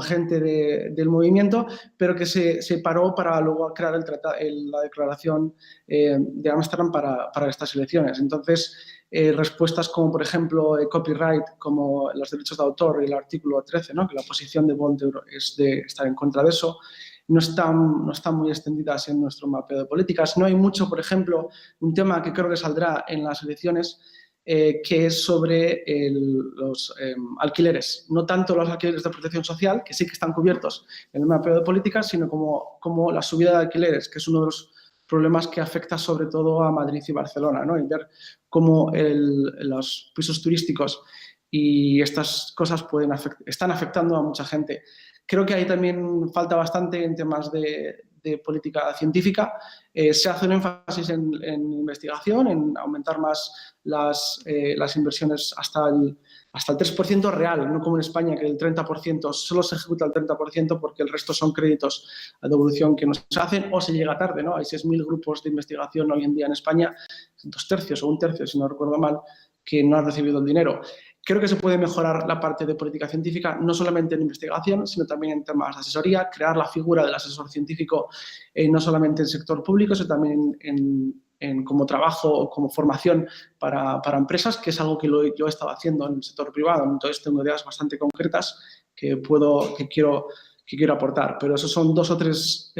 gente del movimiento, pero que se paró para luego crear la declaración de Ámsterdam para estas elecciones. Entonces, respuestas como, por ejemplo, copyright, como los derechos de autor y el artículo 13, ¿no? Que la posición de Volt es de estar en contra de eso, no están muy extendidas en nuestro mapeo de políticas. No hay mucho, por ejemplo, un tema que creo que saldrá en las elecciones, que es sobre los alquileres. No tanto los alquileres de protección social, que sí que están cubiertos en el mapeo de políticas, sino como la subida de alquileres, que es uno de los problemas que afecta sobre todo a Madrid y Barcelona, ¿no? Y ver cómo los pisos turísticos y estas cosas están afectando a mucha gente. Creo que ahí también falta bastante en temas de política científica. Se hace un énfasis en investigación, en aumentar más las inversiones hasta el 3% real, no como en España, que el 30% solo se ejecuta el 30% porque el resto son créditos a devolución que no se hacen o se llega tarde, ¿no? Hay 6.000 grupos de investigación hoy en día en España, 2/3 o 1/3, si no recuerdo mal, que no han recibido el dinero. Creo que se puede mejorar la parte de política científica, no solamente en investigación, sino también en temas de asesoría, crear la figura del asesor científico no solamente en el sector público, sino también como trabajo o como formación para empresas, que es algo que yo he estado haciendo en el sector privado. Entonces tengo ideas bastante concretas que quiero quiero aportar. Pero esos son 2 o 3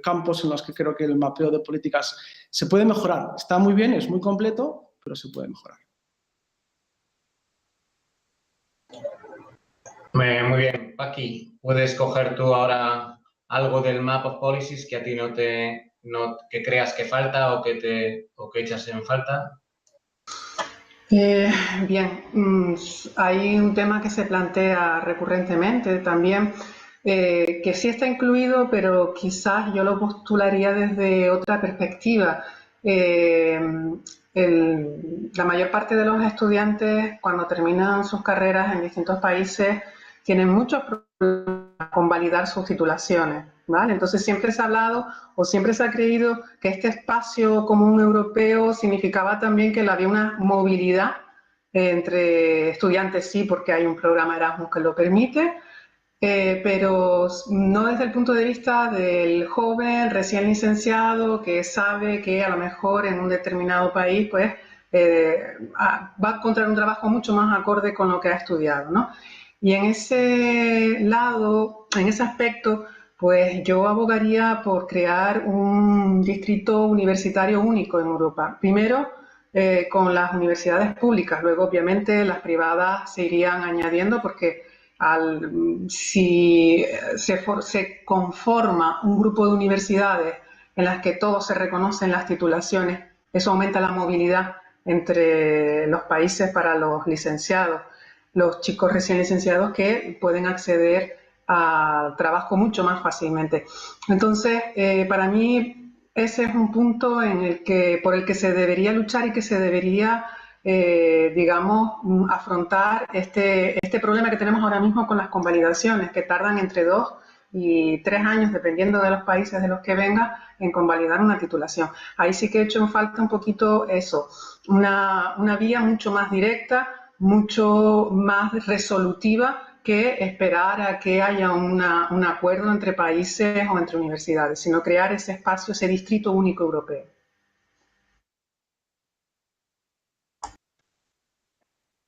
campos en los que creo que el mapeo de políticas se puede mejorar. Está muy bien, es muy completo, pero se puede mejorar. Muy bien, Paqui, puedes coger tú ahora algo del Map of Policies que a ti que creas que falta o que echas en falta. Bien, hay un tema que se plantea recurrentemente también, que sí está incluido, pero quizás yo lo postularía desde otra perspectiva. La mayor parte de los estudiantes, cuando terminan sus carreras en distintos países, tienen muchos problemas con validar sus titulaciones, ¿vale? Entonces siempre se ha hablado o siempre se ha creído que este espacio común europeo significaba también que había una movilidad entre estudiantes, sí, porque hay un programa Erasmus que lo permite, pero no desde el punto de vista del joven recién licenciado que sabe que a lo mejor en un determinado país pues va a encontrar un trabajo mucho más acorde con lo que ha estudiado, ¿no? Y en ese lado, en ese aspecto, pues yo abogaría por crear un distrito universitario único en Europa. Primero, con las universidades públicas, luego obviamente las privadas se irían añadiendo porque si se conforma un grupo de universidades en las que todos se reconocen las titulaciones, eso aumenta la movilidad entre los países para los licenciados, los chicos recién licenciados que pueden acceder al trabajo mucho más fácilmente. Entonces, para mí ese es un punto por el que se debería luchar y que se debería digamos, afrontar este problema que tenemos ahora mismo con las convalidaciones, que tardan entre 2 y 3 años, dependiendo de los países de los que venga, en convalidar una titulación. Ahí sí que he hecho en falta un poquito eso, una vía mucho más directa, mucho más resolutiva que esperar a que haya un acuerdo entre países o entre universidades, sino crear ese espacio, ese distrito único europeo.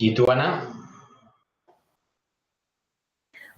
¿Y tú, Ana?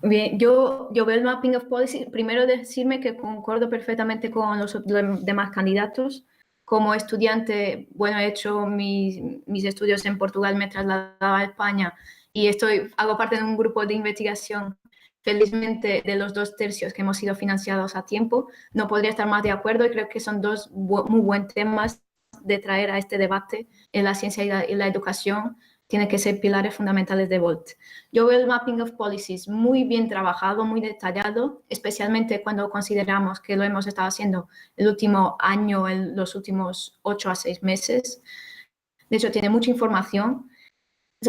Bien, yo veo el mapping of policy. Primero decirme que concuerdo perfectamente con los demás candidatos. Como estudiante, bueno, he hecho mis estudios en Portugal, me he trasladado a España y hago parte de un grupo de investigación, felizmente, de los 2 tercios que hemos sido financiados a tiempo. No podría estar más de acuerdo y creo que son 2 muy buenos temas de traer a este debate en la ciencia y la educación. Tienen que ser pilares fundamentales de Volt. Yo veo el mapping of policies muy bien trabajado, muy detallado, especialmente cuando consideramos que lo hemos estado haciendo el último año, los últimos 8 a 6 meses. De hecho, tiene mucha información.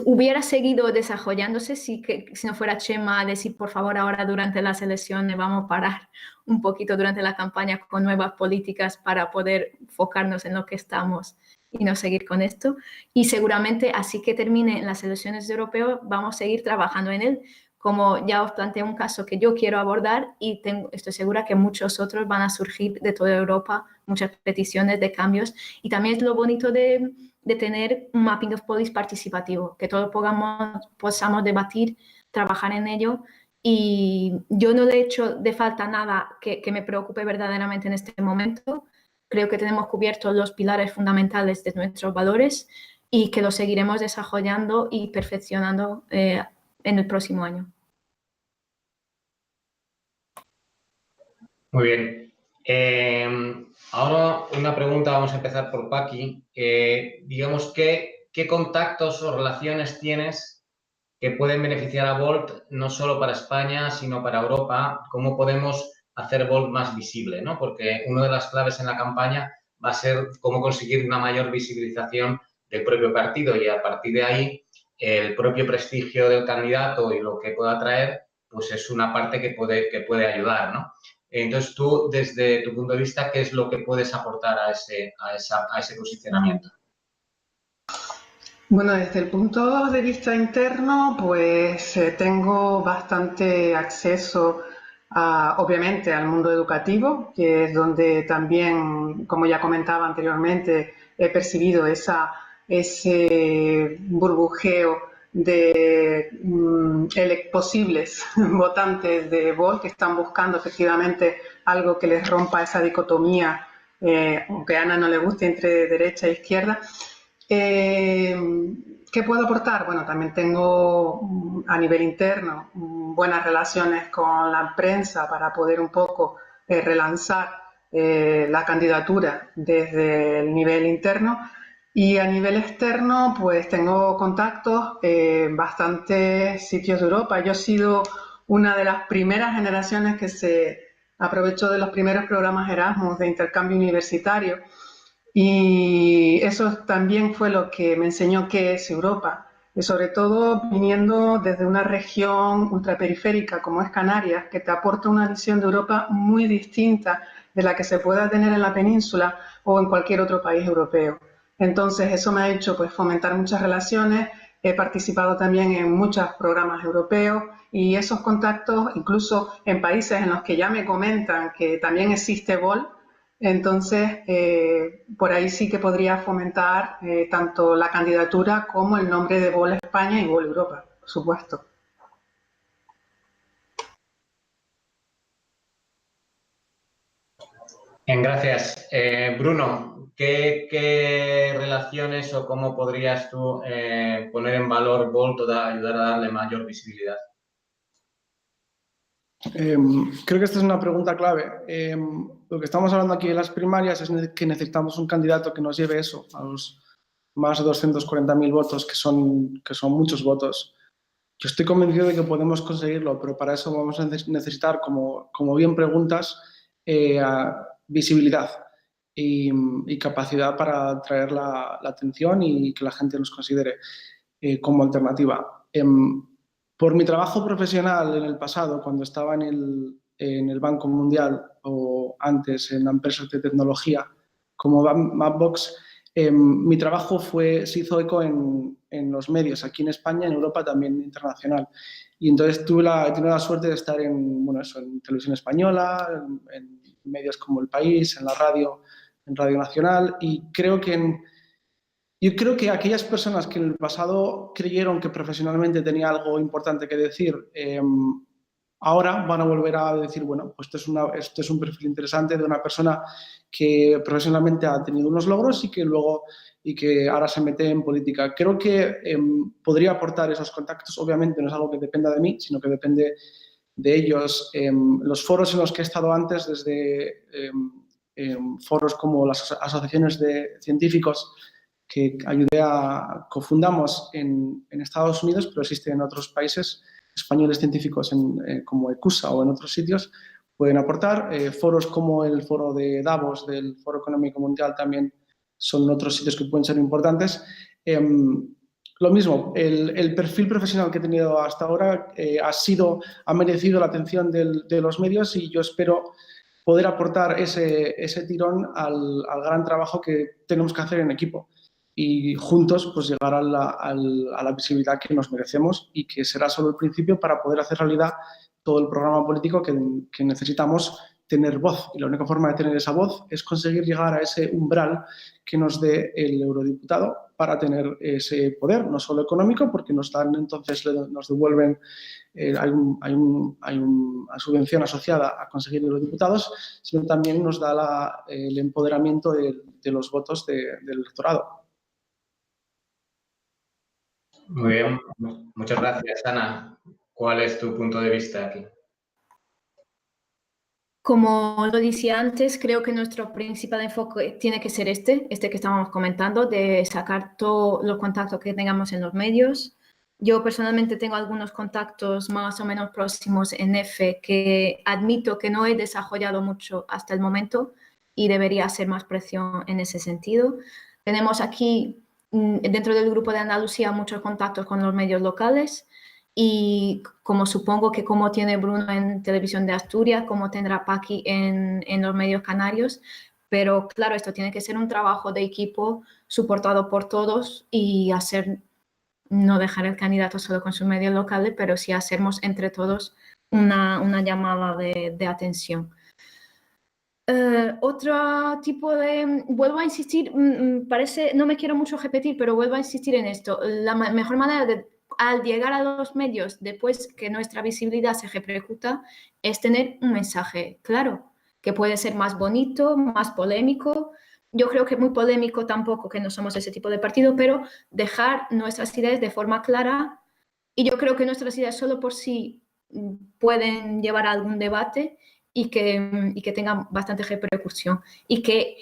Hubiera seguido desarrollándose si no fuera Chema a decir, por favor, ahora durante las elecciones vamos a parar un poquito durante la campaña con nuevas políticas para poder enfocarnos en lo que estamos y no seguir con esto. Y seguramente así que termine las elecciones europeas vamos a seguir trabajando en él. Como ya os planteé un caso que yo quiero abordar y estoy segura que muchos otros van a surgir de toda Europa, muchas peticiones de cambios. Y también es lo bonito de tener un mapping of policy participativo, que todos podamos debatir, trabajar en ello. Y yo no le he hecho de falta nada que me preocupe verdaderamente en este momento. Creo que tenemos cubiertos los pilares fundamentales de nuestros valores y que los seguiremos desarrollando y perfeccionando en el próximo año. Muy bien. Ahora una pregunta, vamos a empezar por Paqui. Digamos, ¿qué contactos o relaciones tienes que pueden beneficiar a Volt no solo para España, sino para Europa? ¿Cómo podemos hacer Volt más visible, ¿no? Porque una de las claves en la campaña va a ser cómo conseguir una mayor visibilización del propio partido y a partir de ahí el propio prestigio del candidato y lo que pueda traer, pues es una parte que puede ayudar, ¿no? Entonces, tú, desde tu punto de vista, ¿qué es lo que puedes aportar a ese posicionamiento? Bueno, desde el punto de vista interno, pues tengo bastante acceso, obviamente, al mundo educativo, que es donde también, como ya comentaba anteriormente, he percibido ese burbujeo de posibles votantes de Volt que están buscando efectivamente algo que les rompa esa dicotomía, aunque a Ana no le guste, entre derecha e izquierda. ¿Qué puedo aportar? Bueno, también tengo a nivel interno buenas relaciones con la prensa para poder un poco relanzar la candidatura desde el nivel interno. Y a nivel externo, pues tengo contactos en bastantes sitios de Europa. Yo he sido una de las primeras generaciones que se aprovechó de los primeros programas Erasmus de intercambio universitario. Y eso también fue lo que me enseñó qué es Europa. Y sobre todo viniendo desde una región ultraperiférica como es Canarias, que te aporta una visión de Europa muy distinta de la que se pueda tener en la península o en cualquier otro país europeo. Entonces eso me ha hecho pues fomentar muchas relaciones, he participado también en muchos programas europeos y esos contactos, incluso en países en los que ya me comentan que también existe Volt, entonces por ahí sí que podría fomentar tanto la candidatura como el nombre de Volt España y Volt Europa, por supuesto. Bien, gracias. Bruno, ¿qué relaciones o cómo podrías tú poner en valor Volt o ayudar a darle mayor visibilidad? Creo que esta es una pregunta clave. Lo que estamos hablando aquí en las primarias es que necesitamos un candidato que nos lleve eso, a los más de 240.000 votos, que son muchos votos. Yo estoy convencido de que podemos conseguirlo, pero para eso vamos a necesitar, como bien preguntas, visibilidad y capacidad para atraer la atención y que la gente nos considere como alternativa. Por mi trabajo profesional en el pasado, cuando estaba en el Banco Mundial o antes en empresas de tecnología como Mapbox, mi trabajo se hizo eco en los medios, aquí en España, en Europa, también internacional. Y entonces tuve la suerte de estar en televisión española, en medios como El País, en la radio, en Radio Nacional, y yo creo que aquellas personas que en el pasado creyeron que profesionalmente tenía algo importante que decir, ahora van a volver a decir, bueno, pues esto es un perfil interesante de una persona que profesionalmente ha tenido unos logros y que ahora se mete en política. Creo que podría aportar esos contactos. Obviamente no es algo que dependa de mí, sino que depende de ellos. Los foros en los que he estado antes, desde foros como las asociaciones de científicos, que cofundamos en Estados Unidos, pero existen en otros países, españoles científicos como ECUSA o en otros sitios, pueden aportar. Foros como el foro de Davos, del Foro Económico Mundial, también son otros sitios que pueden ser importantes. Lo mismo, el perfil profesional que he tenido hasta ahora ha merecido la atención de los medios y yo espero poder aportar ese tirón al gran trabajo que tenemos que hacer en equipo y juntos pues llegar a la visibilidad que nos merecemos y que será solo el principio para poder hacer realidad todo el programa político que necesitamos tener voz. Y la única forma de tener esa voz es conseguir llegar a ese umbral que nos dé el eurodiputado para tener ese poder, no solo económico, porque nos devuelven, hay una subvención asociada a conseguir eurodiputados, sino también nos da el empoderamiento de los votos del electorado. Muy bien, muchas gracias, Ana. ¿Cuál es tu punto de vista aquí? Como lo decía antes, creo que nuestro principal enfoque tiene que ser este que estábamos comentando, de sacar todos los contactos que tengamos en los medios. Yo personalmente tengo algunos contactos más o menos próximos en EFE que admito que no he desarrollado mucho hasta el momento y debería hacer más presión en ese sentido. Tenemos aquí, dentro del grupo de Andalucía, muchos contactos con los medios locales. Y como supongo que como tiene Bruno en Televisión de Asturias, como tendrá Paqui en los medios canarios, pero claro, esto tiene que ser un trabajo de equipo soportado por todos y no dejar el candidato solo con sus medios locales, pero sí hacernos entre todos una llamada de atención. Otro tipo vuelvo a insistir, no me quiero mucho repetir, pero vuelvo a insistir en esto. La mejor manera de al llegar a los medios, después que nuestra visibilidad se repercuta, es tener un mensaje claro, que puede ser más bonito, más polémico. Yo creo que muy polémico tampoco, que no somos ese tipo de partido, pero dejar nuestras ideas de forma clara. Y yo creo que nuestras ideas solo por sí pueden llevar a algún debate y que tengan bastante repercusión y que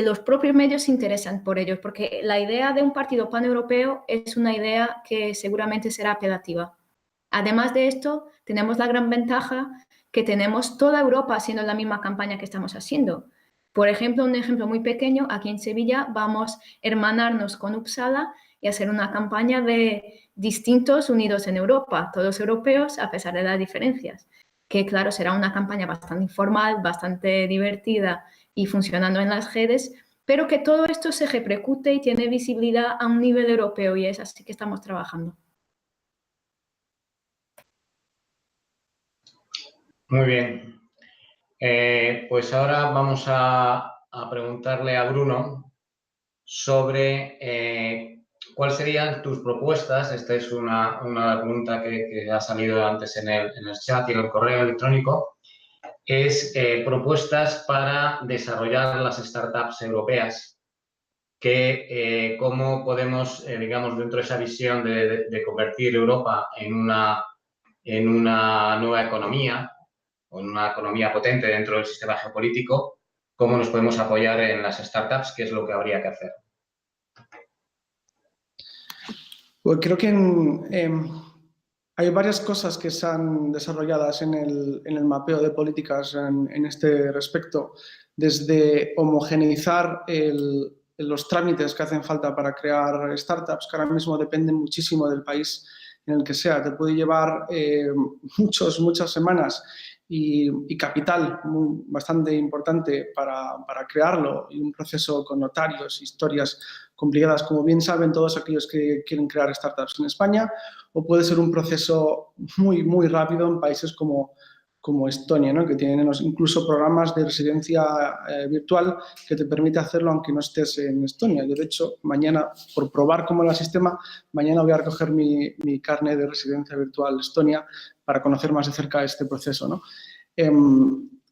los propios medios se interesan por ellos, porque la idea de un partido paneuropeo es una idea que seguramente será apelativa. Además de esto, tenemos la gran ventaja que tenemos toda Europa haciendo la misma campaña que estamos haciendo. Por ejemplo, un ejemplo muy pequeño, aquí en Sevilla vamos a hermanarnos con Uppsala y hacer una campaña de distintos unidos en Europa, todos europeos a pesar de las diferencias, que claro, será una campaña bastante informal, bastante divertida y funcionando en las redes, pero que todo esto se repercute y tiene visibilidad a un nivel europeo y es así que estamos trabajando. Muy bien. Pues ahora vamos a preguntarle a Bruno sobre cuáles serían tus propuestas. Esta es una pregunta que ha salido antes en el chat y en el correo electrónico. Es propuestas para desarrollar las startups europeas, cómo podemos, digamos, dentro de esa visión de convertir Europa en una nueva economía, o en una economía potente dentro del sistema geopolítico, cómo nos podemos apoyar en las startups, qué es lo que habría que hacer. Pues creo que hay varias cosas que se han desarrolladas en el mapeo de políticas en este respecto, desde homogeneizar los trámites que hacen falta para crear startups, que ahora mismo dependen muchísimo del país en el que sea. Te puede llevar muchas semanas y capital bastante importante para crearlo, y un proceso con notarios, historias complicadas, como bien saben todos aquellos que quieren crear startups en España, o puede ser un proceso muy rápido en países como Estonia, ¿no? Que tienen incluso programas de residencia virtual que te permite hacerlo aunque no estés en Estonia. Yo, de hecho, mañana, por probar cómo era el sistema, mañana voy a recoger mi carnet de residencia virtual Estonia para conocer más de cerca este proceso, ¿no?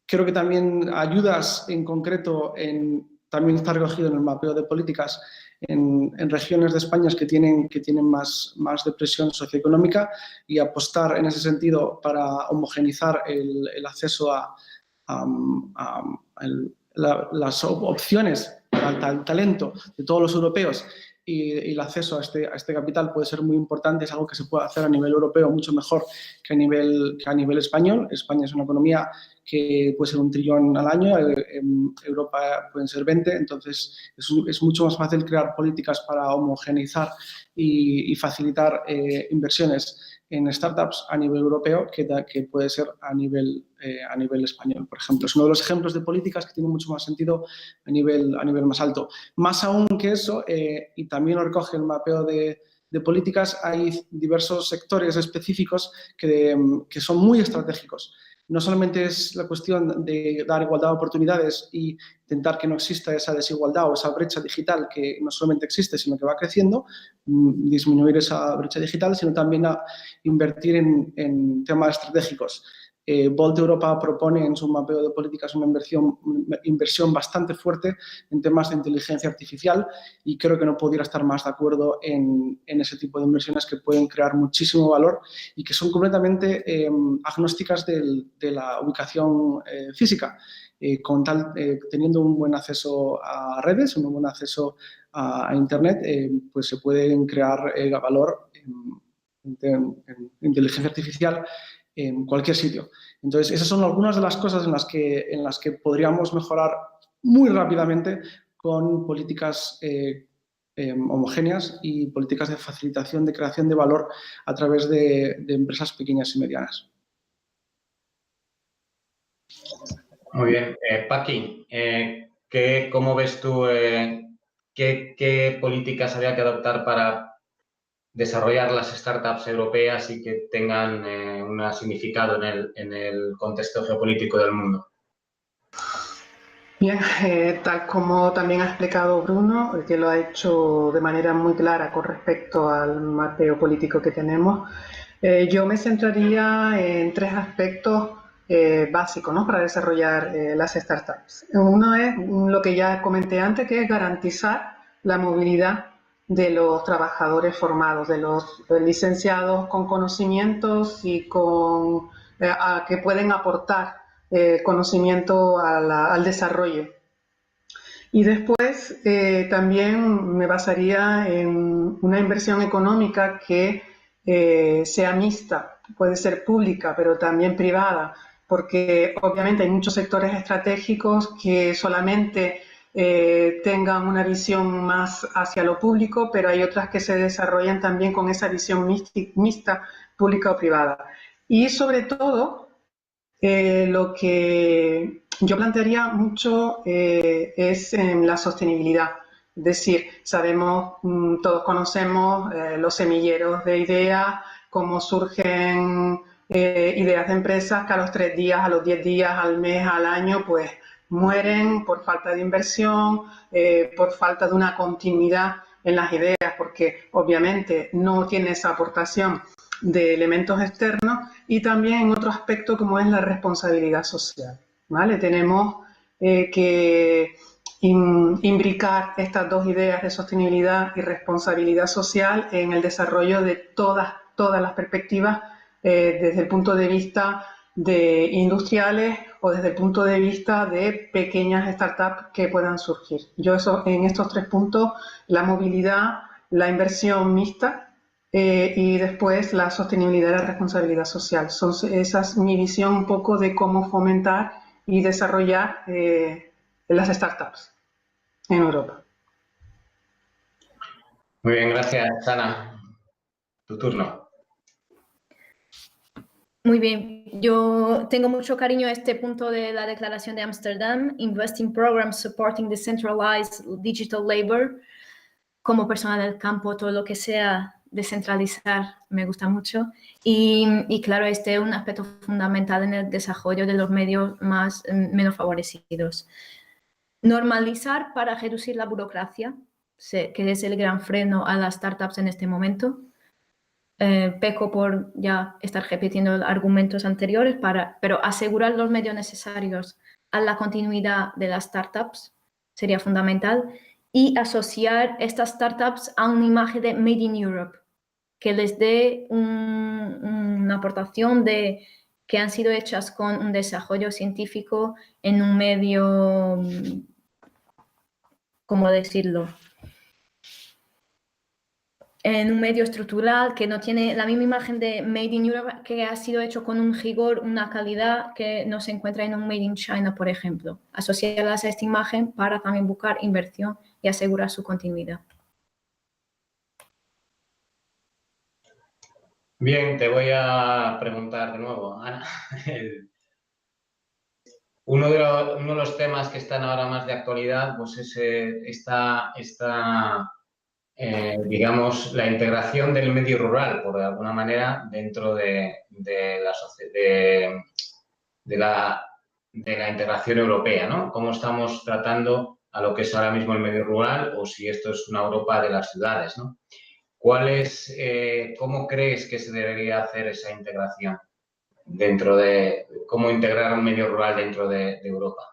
Creo que también ayudas en concreto también está recogido en el mapeo de políticas en regiones de España que tienen más depresión socioeconómica, y apostar en ese sentido para homogeneizar el acceso a las opciones al talento de todos los europeos, y el acceso a este capital puede ser muy importante. Es algo que se puede hacer a nivel europeo mucho mejor que a nivel español. España es una economía que puede ser 1 trillón al año, en Europa pueden ser 20, entonces es mucho más fácil crear políticas para homogeneizar y facilitar inversiones en startups a nivel europeo que puede ser a nivel español, por ejemplo. Es uno de los ejemplos de políticas que tiene mucho más sentido a nivel más alto. Más aún que eso, y también lo recoge el mapeo de políticas, hay diversos sectores específicos que son muy estratégicos. No solamente es la cuestión de dar igualdad de oportunidades y intentar que no exista esa desigualdad o esa brecha digital que no solamente existe, sino que va creciendo, disminuir esa brecha digital, sino también a invertir en temas estratégicos. Volt Europa propone en su mapeo de políticas una inversión bastante fuerte en temas de inteligencia artificial, y creo que no pudiera estar más de acuerdo en ese tipo de inversiones que pueden crear muchísimo valor y que son completamente agnósticas de la ubicación física. Teniendo un buen acceso a redes, un buen acceso a Internet, pues se pueden crear valor en inteligencia artificial en cualquier sitio. Entonces, esas son algunas de las cosas en las que podríamos mejorar muy rápidamente con políticas homogéneas y políticas de facilitación de creación de valor a través de empresas pequeñas y medianas. Muy bien. Paqui, ¿cómo ves tú qué políticas habría que adoptar para desarrollar las startups europeas y que tengan un significado en el contexto geopolítico del mundo? Bien, tal como también ha explicado Bruno, que lo ha hecho de manera muy clara con respecto al mapeo político que tenemos, yo me centraría en tres aspectos básicos, ¿no?, para desarrollar las startups. Uno es lo que ya comenté antes, que es garantizar la movilidad de los trabajadores formados, de los licenciados con conocimientos y que pueden aportar conocimiento al desarrollo. Y después también me basaría en una inversión económica que sea mixta, puede ser pública, pero también privada, porque obviamente hay muchos sectores estratégicos que solamente tengan una visión más hacia lo público, pero hay otras que se desarrollan también con esa visión mixta, pública o privada. Y sobre todo, lo que yo plantearía mucho es en la sostenibilidad. Es decir, sabemos, todos conocemos los semilleros de ideas, cómo surgen ideas de empresas que a los 3 días, a los 10 días, al mes, al año, pues mueren por falta de inversión, por falta de una continuidad en las ideas, porque obviamente no tiene esa aportación de elementos externos, y también en otro aspecto como es la responsabilidad social, ¿vale? Tenemos que imbricar estas dos ideas de sostenibilidad y responsabilidad social en el desarrollo de todas las perspectivas desde el punto de vista de industriales o desde el punto de vista de pequeñas startups que puedan surgir. Yo en estos 3 puntos, la movilidad, la inversión mixta, y después la sostenibilidad y la responsabilidad social. Esa es mi visión un poco de cómo fomentar y desarrollar las startups en Europa. Muy bien, gracias, Ana. Tu turno. Muy bien, yo tengo mucho cariño a este punto de la Declaración de Ámsterdam, Investing Programs Supporting Decentralized Digital Labor. Como persona del campo, todo lo que sea descentralizar me gusta mucho. Y claro, este es un aspecto fundamental en el desarrollo de los medios menos favorecidos. Normalizar para reducir la burocracia, que es el gran freno a las startups en este momento. Peco por ya estar repitiendo argumentos anteriores, pero asegurar los medios necesarios a la continuidad de las startups sería fundamental, y asociar estas startups a una imagen de Made in Europe, que les dé una aportación de que han sido hechas con un desarrollo científico en un medio, ¿cómo decirlo?, en un medio estructural que no tiene la misma imagen de Made in Europe, que ha sido hecho con un rigor, una calidad que no se encuentra en un Made in China, por ejemplo. Asociarlas a esta imagen para también buscar inversión y asegurar su continuidad. Bien, te voy a preguntar de nuevo, Ana. Uno de los temas que están ahora más de actualidad, pues es digamos, la integración del medio rural, por alguna manera, dentro de la integración europea, ¿no? Cómo estamos tratando a lo que es ahora mismo el medio rural, o si esto es una Europa de las ciudades, ¿no? ¿Cómo crees que se debería hacer esa integración cómo integrar un medio rural dentro de Europa?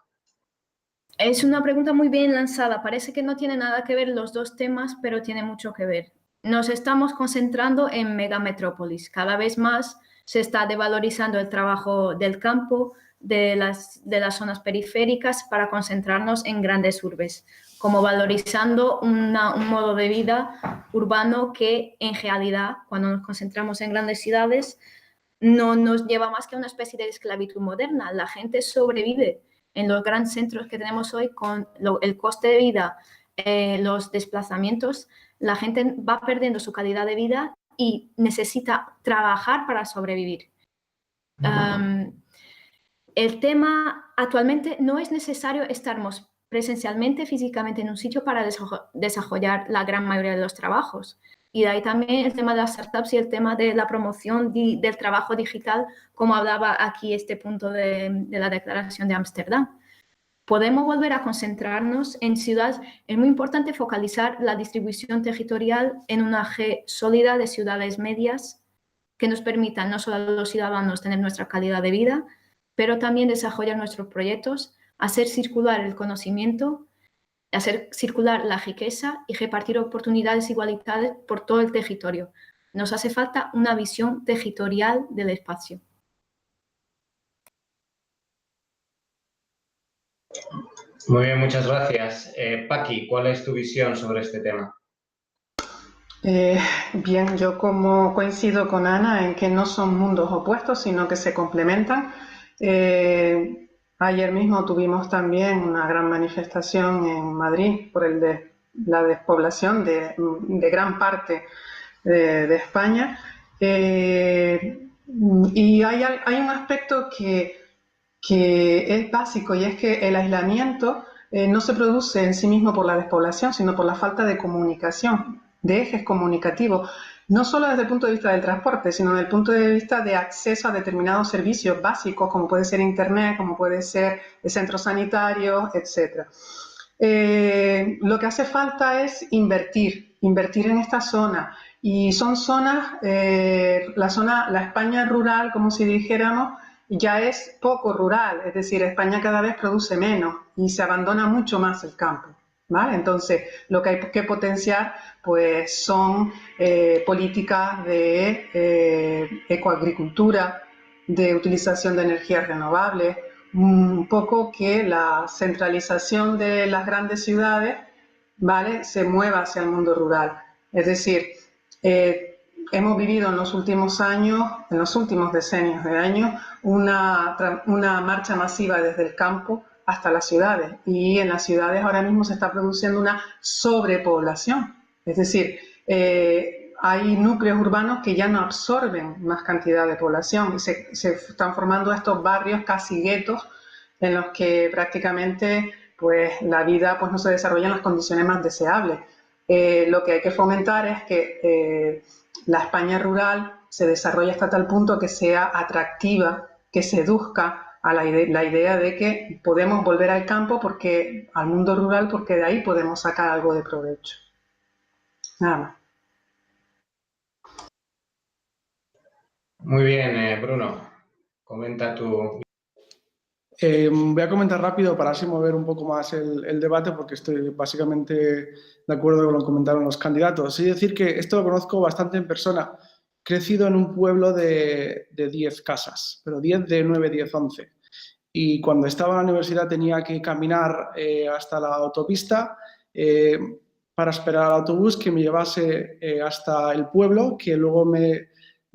Es una pregunta muy bien lanzada. Parece que no tiene nada que ver los dos temas, pero tiene mucho que ver. Nos estamos concentrando en megametrópolis. Cada vez más se está devalorizando el trabajo del campo, de las zonas periféricas, para concentrarnos en grandes urbes, como valorizando un modo de vida urbano que, en realidad, cuando nos concentramos en grandes ciudades, no nos lleva más que a una especie de esclavitud moderna. La gente sobrevive en los grandes centros que tenemos hoy con el coste de vida, los desplazamientos. La gente va perdiendo su calidad de vida y necesita trabajar para sobrevivir. El tema actualmente no es necesario estarmos presencialmente, físicamente en un sitio para desarrollar la gran mayoría de los trabajos. Y de ahí también el tema de las startups y el tema de la promoción del trabajo digital, como hablaba aquí este punto de la Declaración de Ámsterdam. podemos volver a concentrarnos en ciudades. Es muy importante focalizar la distribución territorial en una red sólida de ciudades medias que nos permitan no solo a los ciudadanos tener nuestra calidad de vida, pero también desarrollar nuestros proyectos, hacer circular el conocimiento, hacer circular la riqueza y repartir oportunidades igualitarias por todo el territorio. Nos hace falta una visión territorial del espacio. Muy bien, muchas gracias. Paqui, ¿cuál es tu visión sobre este tema? Bien, yo como coincido con Ana en que no son mundos opuestos, sino que se complementan. Ayer mismo tuvimos también una gran manifestación en Madrid por la despoblación de gran parte de España. Y hay un aspecto que es básico, y es que el aislamiento no se produce en sí mismo por la despoblación, sino por la falta de comunicación, de ejes comunicativos, no solo desde el punto de vista del transporte, sino desde el punto de vista de acceso a determinados servicios básicos, como puede ser Internet, como puede ser centros sanitarios, etc. Lo que hace falta es invertir en esta zona, y son zonas, la España rural, como si dijéramos, ya es poco rural, es decir, España cada vez produce menos y se abandona mucho más el campo, ¿vale? Entonces, lo que hay que potenciar pues son políticas de ecoagricultura, de utilización de energías renovables, un poco que la centralización de las grandes ciudades, ¿vale?, se mueva hacia el mundo rural. Es decir, hemos vivido en los últimos años, en los últimos decenios de años, una marcha masiva desde el campo hasta las ciudades, y en las ciudades ahora mismo se está produciendo una sobrepoblación, es decir, hay núcleos urbanos que ya no absorben más cantidad de población y se están formando estos barrios casi guetos en los que prácticamente pues, la vida pues, no se desarrolla en las condiciones más deseables. Lo que hay que fomentar es que la España rural se desarrolle hasta tal punto que sea atractiva, que seduzca a la idea de que podemos volver al campo, al mundo rural, porque de ahí podemos sacar algo de provecho. Nada más. Muy bien, Bruno. Comenta tu... Voy a comentar rápido para así mover un poco más el debate, porque estoy básicamente de acuerdo con lo que comentaron los candidatos. Es decir, que esto lo conozco bastante en persona. He crecido en un pueblo de 10 casas, pero 10 de 9, 10, 11. Y cuando estaba en la universidad tenía que caminar hasta la autopista para esperar al autobús que me llevase hasta el pueblo, que luego me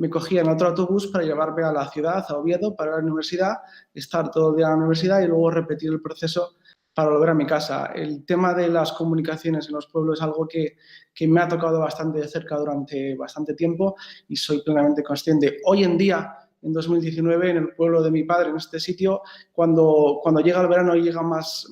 cogía en otro autobús para llevarme a la ciudad, a Oviedo, para la universidad, estar todo el día en la universidad y luego repetir el proceso para volver a mi casa. El tema de las comunicaciones en los pueblos es algo que me ha tocado bastante de cerca durante bastante tiempo y soy plenamente consciente. Hoy en día, en 2019, en el pueblo de mi padre, en este sitio, cuando llega el verano y llega más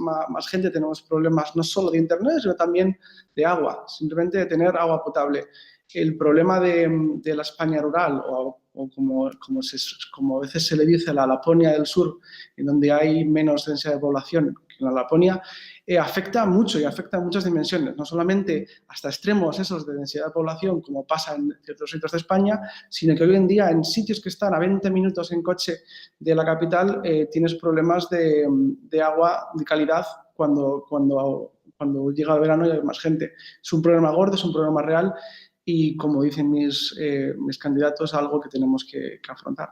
gente, tenemos problemas no solo de internet, sino también de agua, simplemente de tener agua potable. El problema de la España rural, o como a veces se le dice, la Laponia del sur, en donde hay menos densidad de población que en la Laponia, afecta mucho y afecta a muchas dimensiones, no solamente hasta extremos esos de densidad de población, como pasa en ciertos sitios de España, sino que hoy en día en sitios que están a 20 minutos en coche de la capital tienes problemas de agua de calidad cuando llega el verano y hay más gente. Es un problema gordo, es un problema real. Y, como dicen mis candidatos, algo que tenemos que afrontar.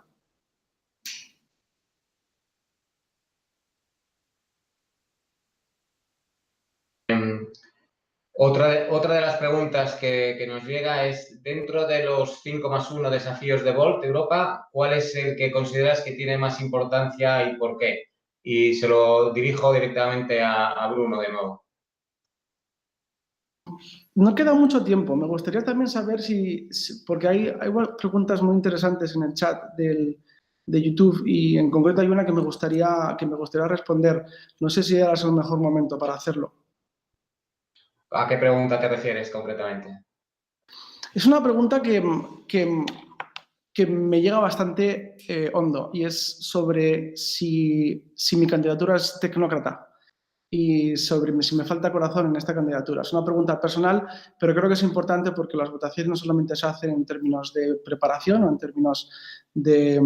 Otra de las preguntas que nos llega es, dentro de los 5+1 desafíos de Volt Europa, ¿cuál es el que consideras que tiene más importancia y por qué? Y se lo dirijo directamente a Bruno de nuevo. No queda mucho tiempo. Me gustaría también saber porque hay preguntas muy interesantes en el chat de YouTube y en concreto hay una que me gustaría responder. No sé si ahora es el mejor momento para hacerlo. ¿A qué pregunta te refieres concretamente? Es una pregunta que me llega bastante hondo y es sobre si mi candidatura es tecnócrata. y sobre si me falta corazón en esta candidatura. Es una pregunta personal, pero creo que es importante porque las votaciones no solamente se hacen en términos de preparación o en términos de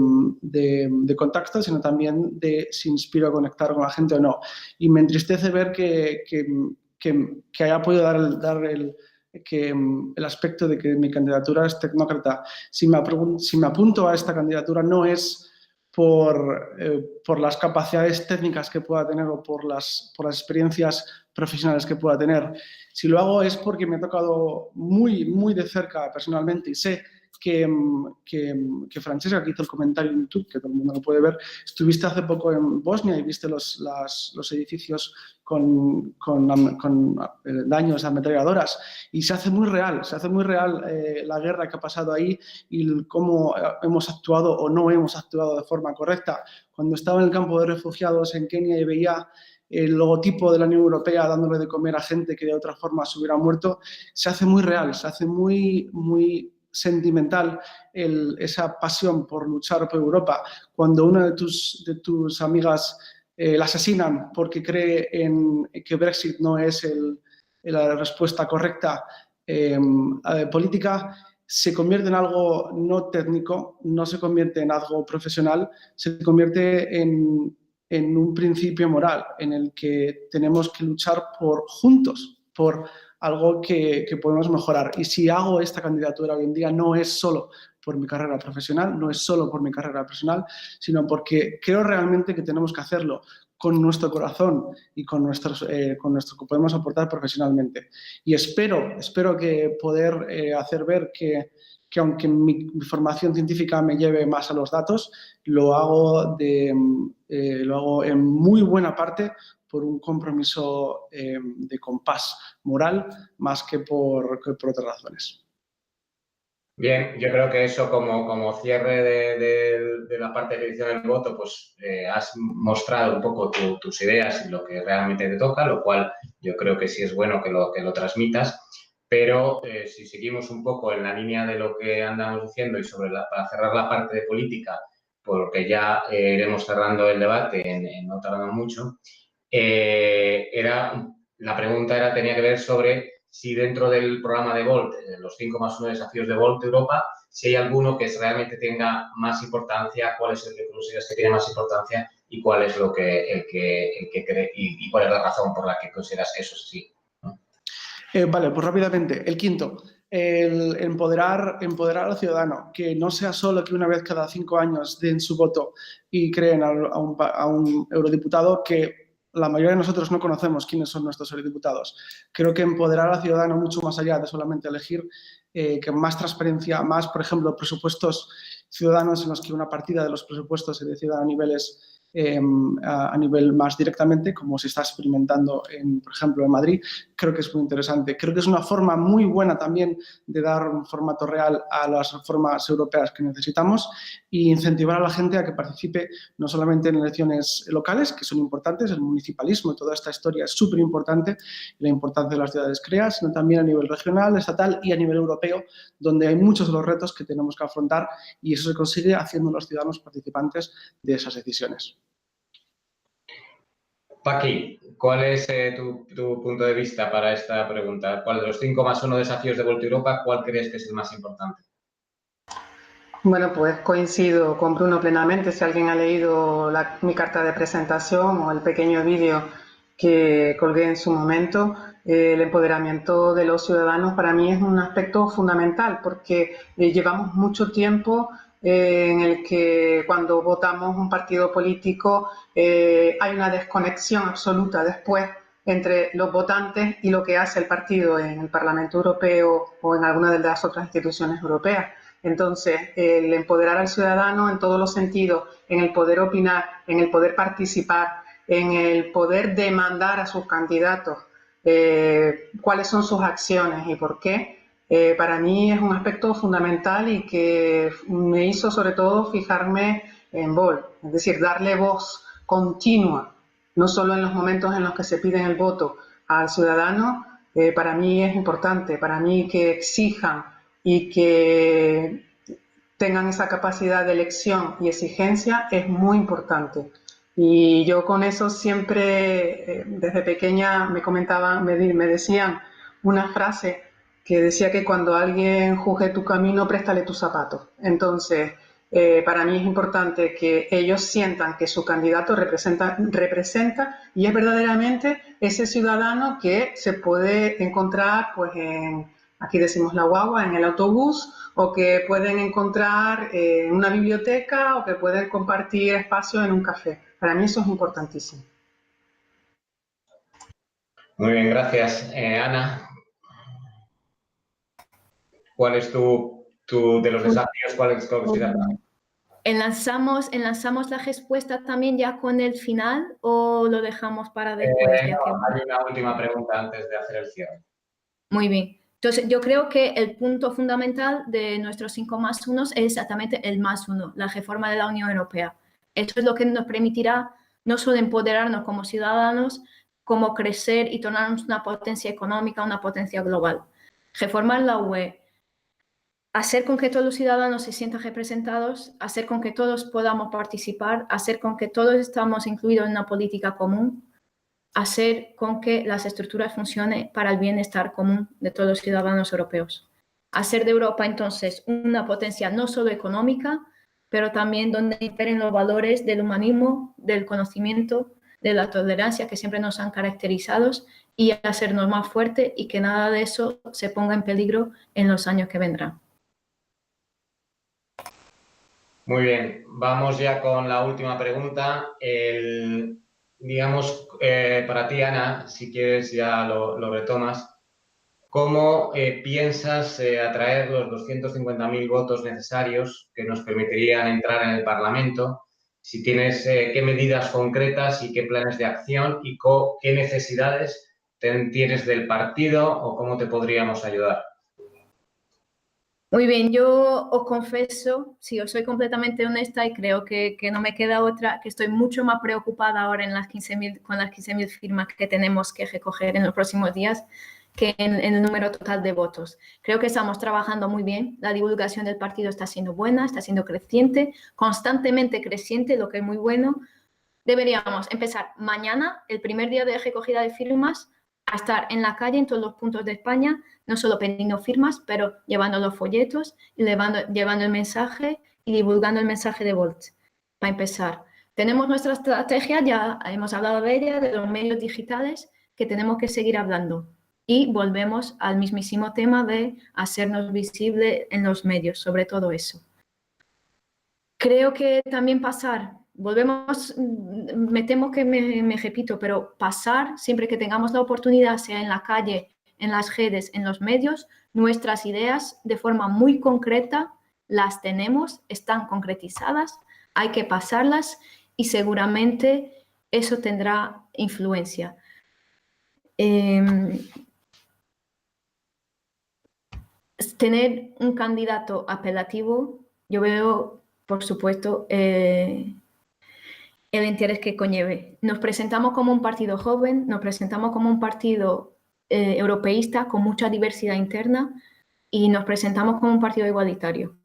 contacto, sino también de si inspiro a conectar con la gente o no. Y me entristece ver que haya podido dar el aspecto de que mi candidatura es tecnócrata. Si me apunto a esta candidatura no es por las capacidades técnicas que pueda tener o por las experiencias profesionales que pueda tener. Si lo hago es porque me ha tocado muy, muy de cerca personalmente y sé que Francesca, que hizo el comentario en YouTube, que todo el mundo lo puede ver, estuviste hace poco en Bosnia y viste los edificios con daños a ametralladoras y se hace muy real la guerra que ha pasado ahí y cómo hemos actuado o no hemos actuado de forma correcta. Cuando estaba en el campo de refugiados en Kenia y veía el logotipo de la Unión Europea dándole de comer a gente que de otra forma se hubiera muerto, se hace muy real, se hace muy, muy sentimental esa pasión por luchar por Europa. Cuando una de tus amigas la asesinan porque cree en que Brexit no es la respuesta correcta política, se convierte en algo no técnico, no se convierte en algo profesional, se convierte en un principio moral en el que tenemos que luchar juntos por algo que podemos mejorar. Y si hago esta candidatura hoy en día no es solo por mi carrera profesional, no es solo por mi carrera personal, sino porque creo realmente que tenemos que hacerlo con nuestro corazón y con nuestro que podemos aportar profesionalmente. Y espero que poder hacer ver que aunque mi formación científica me lleve más a los datos, lo hago en muy buena parte por un compromiso de compás moral más que por otras razones. Bien, yo creo que eso como cierre de la parte de edición del voto, pues has mostrado un poco tus ideas y lo que realmente te toca, lo cual yo creo que sí es bueno que lo transmitas, pero si seguimos un poco en la línea de lo que andamos diciendo y para cerrar la parte de política, porque ya iremos cerrando el debate en no tardar mucho, la pregunta tenía que ver sobre si dentro del programa de Volt, los 5+1 desafíos de Volt Europa, si hay alguno que realmente tenga más importancia, cuál es el que consideras que tiene más importancia y cuál es el que cree y cuál es la razón por la que consideras que eso es así, ¿no? Vale, pues rápidamente. El quinto, el empoderar al ciudadano, que no sea solo que una vez cada 5 años den su voto y creen a un eurodiputado que la mayoría de nosotros no conocemos quiénes son nuestros eurodiputados. Creo que empoderar al ciudadano mucho más allá de solamente elegir, que más transparencia, más, por ejemplo, presupuestos ciudadanos en los que una partida de los presupuestos se decida a nivel más directamente, como se está experimentando, por ejemplo, en Madrid, creo que es muy interesante. Creo que es una forma muy buena también de dar un formato real a las reformas europeas que necesitamos e incentivar a la gente a que participe no solamente en elecciones locales, que son importantes, el municipalismo y toda esta historia es súper importante, la importancia de las ciudades creadas, sino también a nivel regional, estatal y a nivel europeo, donde hay muchos de los retos que tenemos que afrontar y eso se consigue haciendo los ciudadanos participantes de esas decisiones. Paqui, ¿cuál es tu punto de vista para esta pregunta? ¿Cuál de los 5+1 desafíos de Volt Europa, cuál crees que es el más importante? Bueno, pues coincido con Bruno plenamente. Si alguien ha leído mi carta de presentación o el pequeño vídeo que colgué en su momento, el empoderamiento de los ciudadanos para mí es un aspecto fundamental porque llevamos mucho tiempo en el que cuando votamos un partido político hay una desconexión absoluta después entre los votantes y lo que hace el partido en el Parlamento Europeo o en alguna de las otras instituciones europeas. Entonces, el empoderar al ciudadano en todos los sentidos, en el poder opinar, en el poder participar, en el poder demandar a sus candidatos cuáles son sus acciones y por qué, para mí es un aspecto fundamental y que me hizo sobre todo fijarme en Volt, es decir, darle voz continua, no solo en los momentos en los que se pide el voto al ciudadano. Para mí es importante, para mí que exijan y que tengan esa capacidad de elección y exigencia es muy importante. Y yo con eso siempre, desde pequeña, me comentaban, me decían una frase que decía que cuando alguien juzgue tu camino, préstale tus zapatos. Entonces, para mí es importante que ellos sientan que su candidato representa y es verdaderamente ese ciudadano que se puede encontrar, pues, aquí decimos la guagua, en el autobús, o que pueden encontrar en una biblioteca, o que pueden compartir espacio en un café. Para mí eso es importantísimo. Muy bien, gracias. Ana, ¿cuál es de los desafíos, cuál es consideras? ¿Enlazamos la respuesta también ya con el final o lo dejamos para después? Hay una última pregunta antes de hacer el cierre. Muy bien. Entonces, yo creo que el punto fundamental de nuestros 5+1 es exactamente el +1, la reforma de la Unión Europea. Esto es lo que nos permitirá no solo empoderarnos como ciudadanos, como crecer y tornarnos una potencia económica, una potencia global. Reformar la UE, hacer con que todos los ciudadanos se sientan representados, hacer con que todos podamos participar, hacer con que todos estamos incluidos en una política común, hacer con que las estructuras funcionen para el bienestar común de todos los ciudadanos europeos. Hacer de Europa, entonces, una potencia no solo económica, pero también donde imperen los valores del humanismo, del conocimiento, de la tolerancia que siempre nos han caracterizado y hacernos más fuertes y que nada de eso se ponga en peligro en los años que vendrán. Muy bien, vamos ya con la última pregunta. Digamos, para ti, Ana, si quieres ya lo retomas. ¿Cómo piensas atraer los 250.000 votos necesarios que nos permitirían entrar en el Parlamento? Si tienes qué medidas concretas y qué planes de acción y qué necesidades tienes del partido o cómo te podríamos ayudar. Muy bien, yo os confieso, si os soy completamente honesta y creo que no me queda otra, que estoy mucho más preocupada ahora con las 15.000 firmas que tenemos que recoger en los próximos días que en el número total de votos. Creo que estamos trabajando muy bien, la divulgación del partido está siendo buena, está siendo creciente, constantemente creciente, lo que es muy bueno. Deberíamos empezar mañana, el primer día de recogida de firmas, a estar en la calle en todos los puntos de España, no solo pidiendo firmas, pero llevando los folletos, y llevando el mensaje y divulgando el mensaje de Volt. Para empezar, tenemos nuestra estrategia, ya hemos hablado de ella, de los medios digitales, que tenemos que seguir hablando. Y volvemos al mismísimo tema de hacernos visibles en los medios, sobre todo eso. Creo que también me temo que me repito, pero pasar, siempre que tengamos la oportunidad, sea en la calle, en las redes, en los medios, nuestras ideas de forma muy concreta las tenemos, están concretizadas, hay que pasarlas y seguramente eso tendrá influencia. Tener un candidato apelativo, yo veo, por supuesto, el interés que conlleve. Nos presentamos como un partido joven, nos presentamos como un partido europeísta con mucha diversidad interna y nos presentamos como un partido igualitario.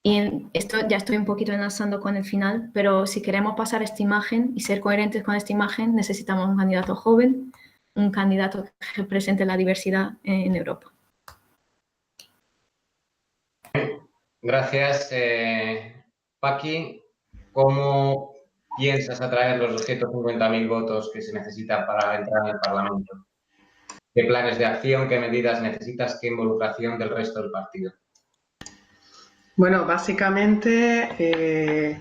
Y esto ya estoy un poquito enlazando con el final, pero si queremos pasar esta imagen y ser coherentes con esta imagen, necesitamos un candidato joven, un candidato que represente la diversidad en Europa. Gracias, Paqui. ¿Cómo piensas atraer los 250.000 votos que se necesitan para entrar en el Parlamento? ¿Qué planes de acción, qué medidas necesitas, qué involucración del resto del partido? Bueno, básicamente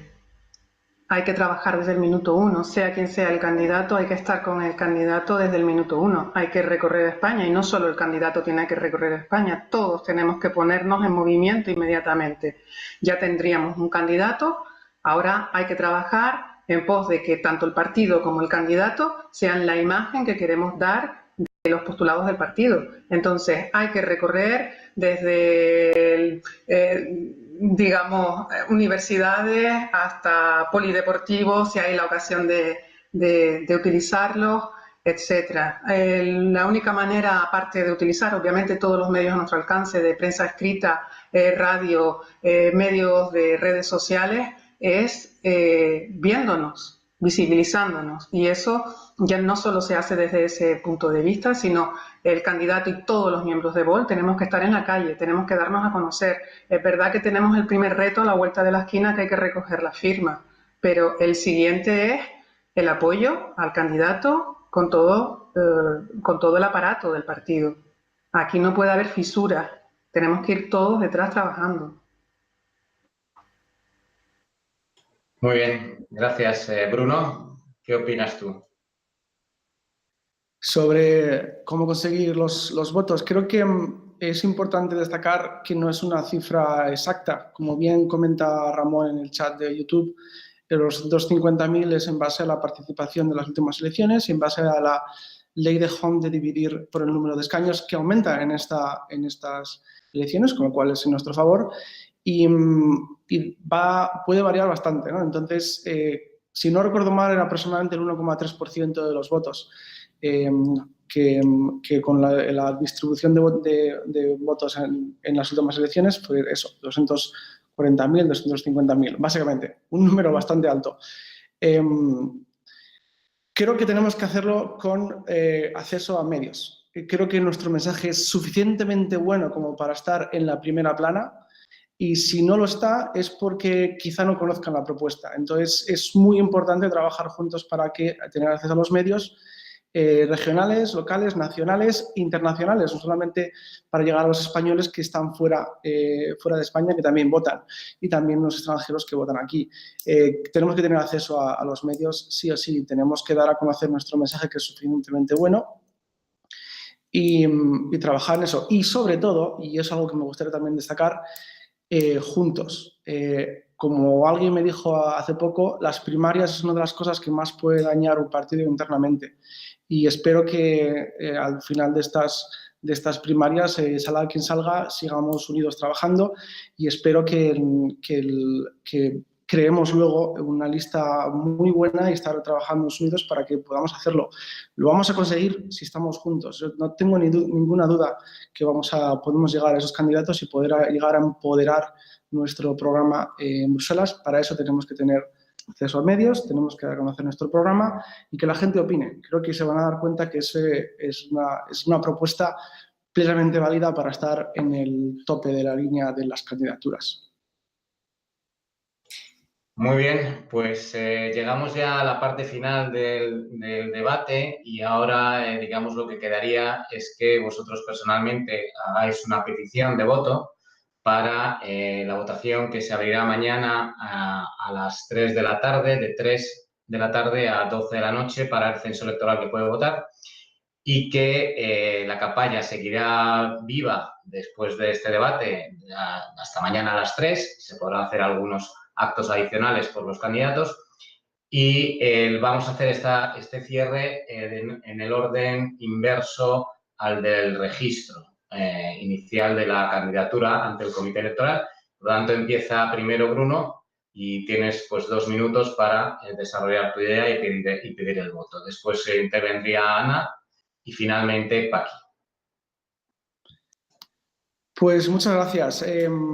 hay que trabajar desde el minuto 1, sea quien sea el candidato, hay que estar con el candidato desde el minuto 1. Hay que recorrer España y no solo el candidato tiene que recorrer España, todos tenemos que ponernos en movimiento inmediatamente. Ya tendríamos un candidato, ahora hay que trabajar en pos de que tanto el partido como el candidato sean la imagen que queremos dar de los postulados del partido. Entonces hay que recorrer desde digamos, universidades hasta polideportivos, si hay la ocasión de utilizarlos, etcétera. La única manera, aparte de utilizar, obviamente, todos los medios a nuestro alcance, de prensa escrita, radio, medios de redes sociales, es viéndonos, visibilizándonos. Y eso ya no solo se hace desde ese punto de vista, sino el candidato y todos los miembros de VOL tenemos que estar en la calle, tenemos que darnos a conocer. Es verdad que tenemos el primer reto a la vuelta de la esquina, que hay que recoger la firma, pero el siguiente es el apoyo al candidato con todo el aparato del partido. Aquí no puede haber fisuras, tenemos que ir todos detrás trabajando. Muy bien, gracias. Bruno, ¿qué opinas tú? Sobre cómo conseguir los votos, creo que es importante destacar que no es una cifra exacta. Como bien comenta Ramón en el chat de YouTube, los 250.000 es en base a la participación de las últimas elecciones y en base a la ley de Home de dividir por el número de escaños que aumenta en estas elecciones, con lo cual es en nuestro favor. Y puede variar bastante, ¿no? Entonces, si no recuerdo mal, era aproximadamente el 1,3% de los votos, que con la distribución de votos en las últimas elecciones fue eso, 240.000, 250.000, básicamente, un número bastante alto. Creo que tenemos que hacerlo con acceso a medios. Creo que nuestro mensaje es suficientemente bueno como para estar en la primera plana, y si no lo está es porque quizá no conozcan la propuesta. Entonces, es muy importante trabajar juntos para tener acceso a los medios regionales, locales, nacionales, internacionales, no solamente para llegar a los españoles que están fuera de España, que también votan, y también los extranjeros que votan aquí. Tenemos que tener acceso a los medios, sí o sí, tenemos que dar a conocer nuestro mensaje, que es suficientemente bueno, y trabajar en eso. Y sobre todo, y es algo que me gustaría también destacar, juntos. Como alguien me dijo hace poco, las primarias es una de las cosas que más puede dañar un partido internamente. Y espero que al final de estas primarias, salga quien salga, sigamos unidos trabajando, y espero que creemos luego una lista muy buena y estar trabajando unidos para que podamos hacerlo. Lo vamos a conseguir si estamos juntos. Yo no tengo ninguna duda que podemos llegar a esos candidatos y poder llegar a empoderar nuestro programa en Bruselas. Para eso tenemos que tener acceso a medios, tenemos que dar a conocer nuestro programa y que la gente opine. Creo que se van a dar cuenta que es una propuesta plenamente válida para estar en el tope de la línea de las candidaturas. Muy bien, pues llegamos ya a la parte final del debate, y ahora, digamos, lo que quedaría es que vosotros personalmente hagáis una petición de voto para la votación que se abrirá mañana a las 3 de la tarde, de 3 de la tarde a 12 de la noche, para el censo electoral que puede votar, y que la campaña seguirá viva después de este debate hasta mañana a las 3. Se podrán hacer algunos actos adicionales por los candidatos, y vamos a hacer este cierre en el orden inverso al del registro inicial de la candidatura ante el comité electoral. Por lo tanto, empieza primero Bruno y tienes pues 2 minutos para desarrollar tu idea y pedir el voto. Después intervendría Ana y finalmente Paqui. Pues muchas gracias.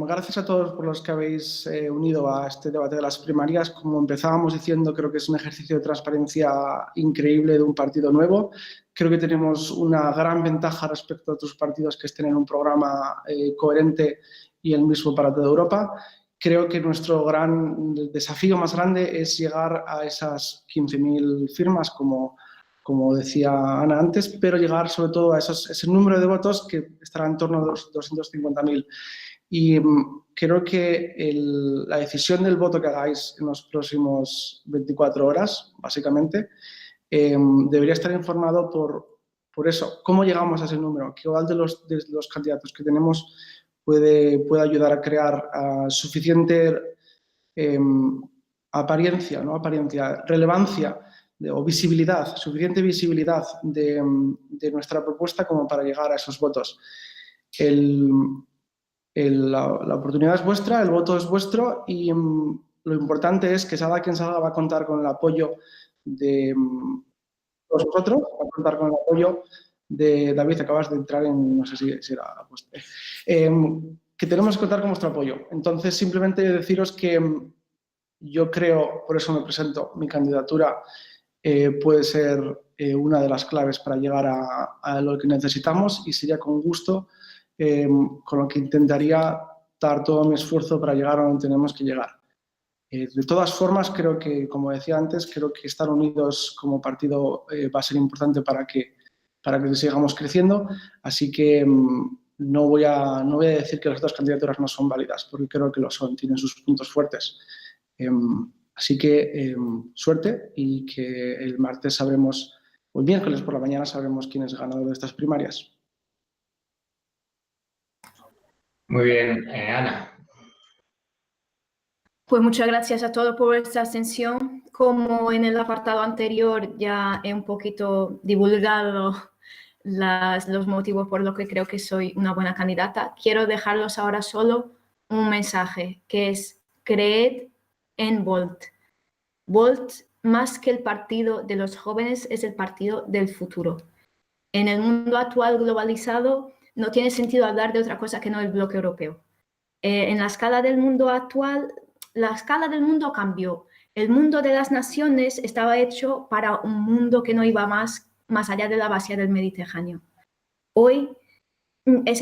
Gracias a todos por los que habéis unido a este debate de las primarias. Como empezábamos diciendo, creo que es un ejercicio de transparencia increíble de un partido nuevo. Creo que tenemos una gran ventaja respecto a otros partidos que estén en un programa coherente y el mismo para toda Europa. Creo que nuestro gran desafío más grande es llegar a esas 15.000 firmas, como decía Ana antes, pero llegar sobre todo a ese número de votos que estará en torno a los 250.000. Y creo que la decisión del voto que hagáis en los próximos 24 horas, básicamente, debería estar informado por eso. ¿Cómo llegamos a ese número? ¿Cuál de los candidatos que tenemos puede ayudar a crear suficiente relevancia o visibilidad, suficiente visibilidad de nuestra propuesta como para llegar a esos votos? La oportunidad es vuestra, el voto es vuestro, y lo importante es que salga quien salga va a contar con el apoyo de todos vosotros, va a contar con el apoyo de David. Acabas de entrar no sé si era puesto, que tenemos que contar con vuestro apoyo. Entonces, simplemente deciros que yo creo, por eso me presento, mi candidatura puede ser una de las claves para llegar a lo que necesitamos y sería con gusto con lo que intentaría dar todo mi esfuerzo para llegar a donde tenemos que llegar. De todas formas, creo que, como decía antes, creo que estar unidos como partido va a ser importante para que sigamos creciendo, así que no voy a decir que las otras candidaturas no son válidas, porque creo que lo son, tienen sus puntos fuertes. Así que suerte y que el martes sabremos, o el miércoles por la mañana sabremos quién es ganador de estas primarias. Muy bien, Ana. Pues muchas gracias a todos por vuestra atención. Como en el apartado anterior ya he un poquito divulgado los motivos por los que creo que soy una buena candidata, quiero dejarlos ahora solo un mensaje, que es creed en Volt. Volt, más que el partido de los jóvenes, es el partido del futuro. En el mundo actual globalizado no tiene sentido hablar de otra cosa que no el bloque europeo. En la escala del mundo actual, la escala del mundo cambió. El mundo de las naciones estaba hecho para un mundo que no iba más allá de la vacía del Mediterráneo. Hoy es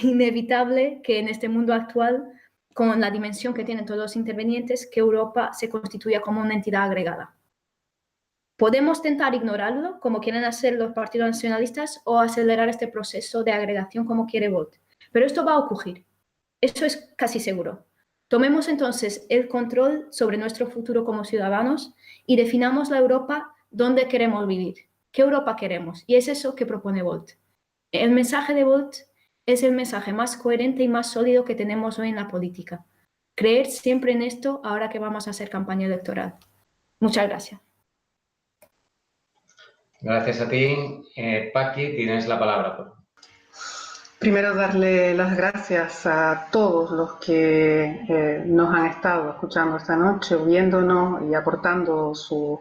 inevitable que en este mundo actual, con la dimensión que tienen todos los intervinientes, que Europa se constituya como una entidad agregada. Podemos intentar ignorarlo, como quieren hacer los partidos nacionalistas, o acelerar este proceso de agregación como quiere Volt. Pero esto va a ocurrir. Eso es casi seguro. Tomemos entonces el control sobre nuestro futuro como ciudadanos y definamos la Europa donde queremos vivir. ¿Qué Europa queremos? Y es eso que propone Volt. El mensaje de Volt es el mensaje más coherente y más sólido que tenemos hoy en la política. Creer siempre en esto ahora que vamos a hacer campaña electoral. Muchas gracias. Gracias a ti. Paqui, tienes la palabra. Primero, darle las gracias a todos los que nos han estado escuchando esta noche, viéndonos y aportando sus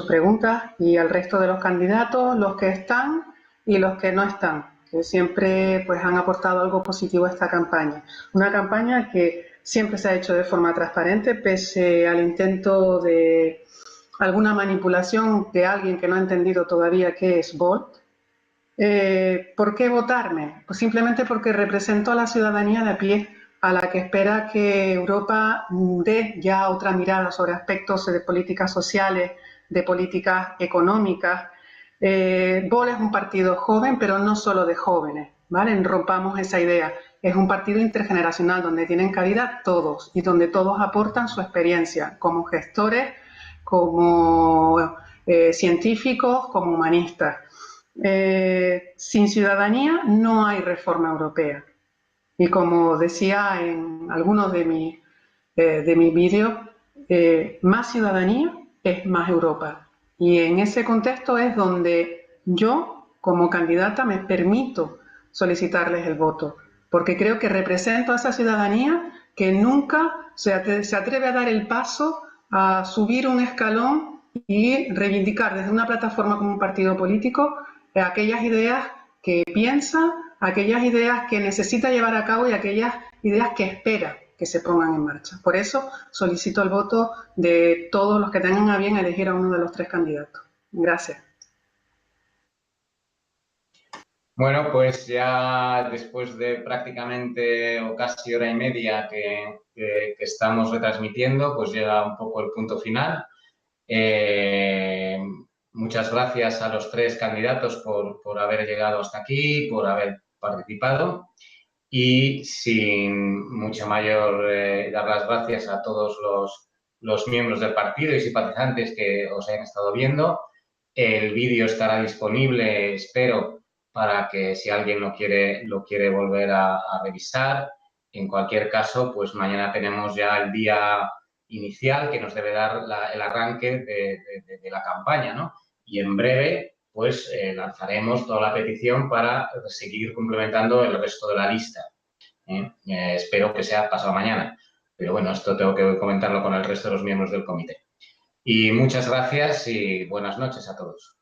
preguntas, y al resto de los candidatos, los que están y los que no están, que siempre pues, han aportado algo positivo a esta campaña. Una campaña que siempre se ha hecho de forma transparente, pese al intento de alguna manipulación de alguien que no ha entendido todavía qué es Volt. ¿Por qué votarme? Pues simplemente porque represento a la ciudadanía de a pie, a la que espera que Europa dé ya otra mirada sobre aspectos de políticas sociales, de políticas económicas. Volt es un partido joven, pero no solo de jóvenes, ¿vale? Rompamos esa idea. Es un partido intergeneracional donde tienen cabida todos y donde todos aportan su experiencia como gestores, como científicos, como humanistas. Sin ciudadanía no hay reforma europea. Y como decía en algunos de mis vídeos, más ciudadanía es más Europa. Y en ese contexto es donde yo, como candidata, me permito solicitarles el voto, porque creo que represento a esa ciudadanía que nunca se atreve a dar el paso a subir un escalón y reivindicar desde una plataforma como un partido político aquellas ideas que piensa, aquellas ideas que necesita llevar a cabo y aquellas ideas que espera que se pongan en marcha. Por eso solicito el voto de todos los que tengan a bien elegir a uno de los tres candidatos. Gracias. Bueno, pues ya después de prácticamente o casi hora y media que estamos retransmitiendo, pues llega un poco el punto final. Muchas gracias a los tres candidatos por haber llegado hasta aquí, por haber participado, y sin mucho mayor dar las gracias a todos los miembros del partido y simpatizantes que os hayan estado viendo. El vídeo estará disponible, espero, para que si alguien lo quiere volver a revisar. En cualquier caso, pues mañana tenemos ya el día inicial que nos debe dar el arranque de la campaña, ¿no? Y en breve, pues lanzaremos toda la petición para seguir complementando el resto de la lista. Espero que sea pasado mañana, pero bueno, esto tengo que comentarlo con el resto de los miembros del comité. Y muchas gracias y buenas noches a todos.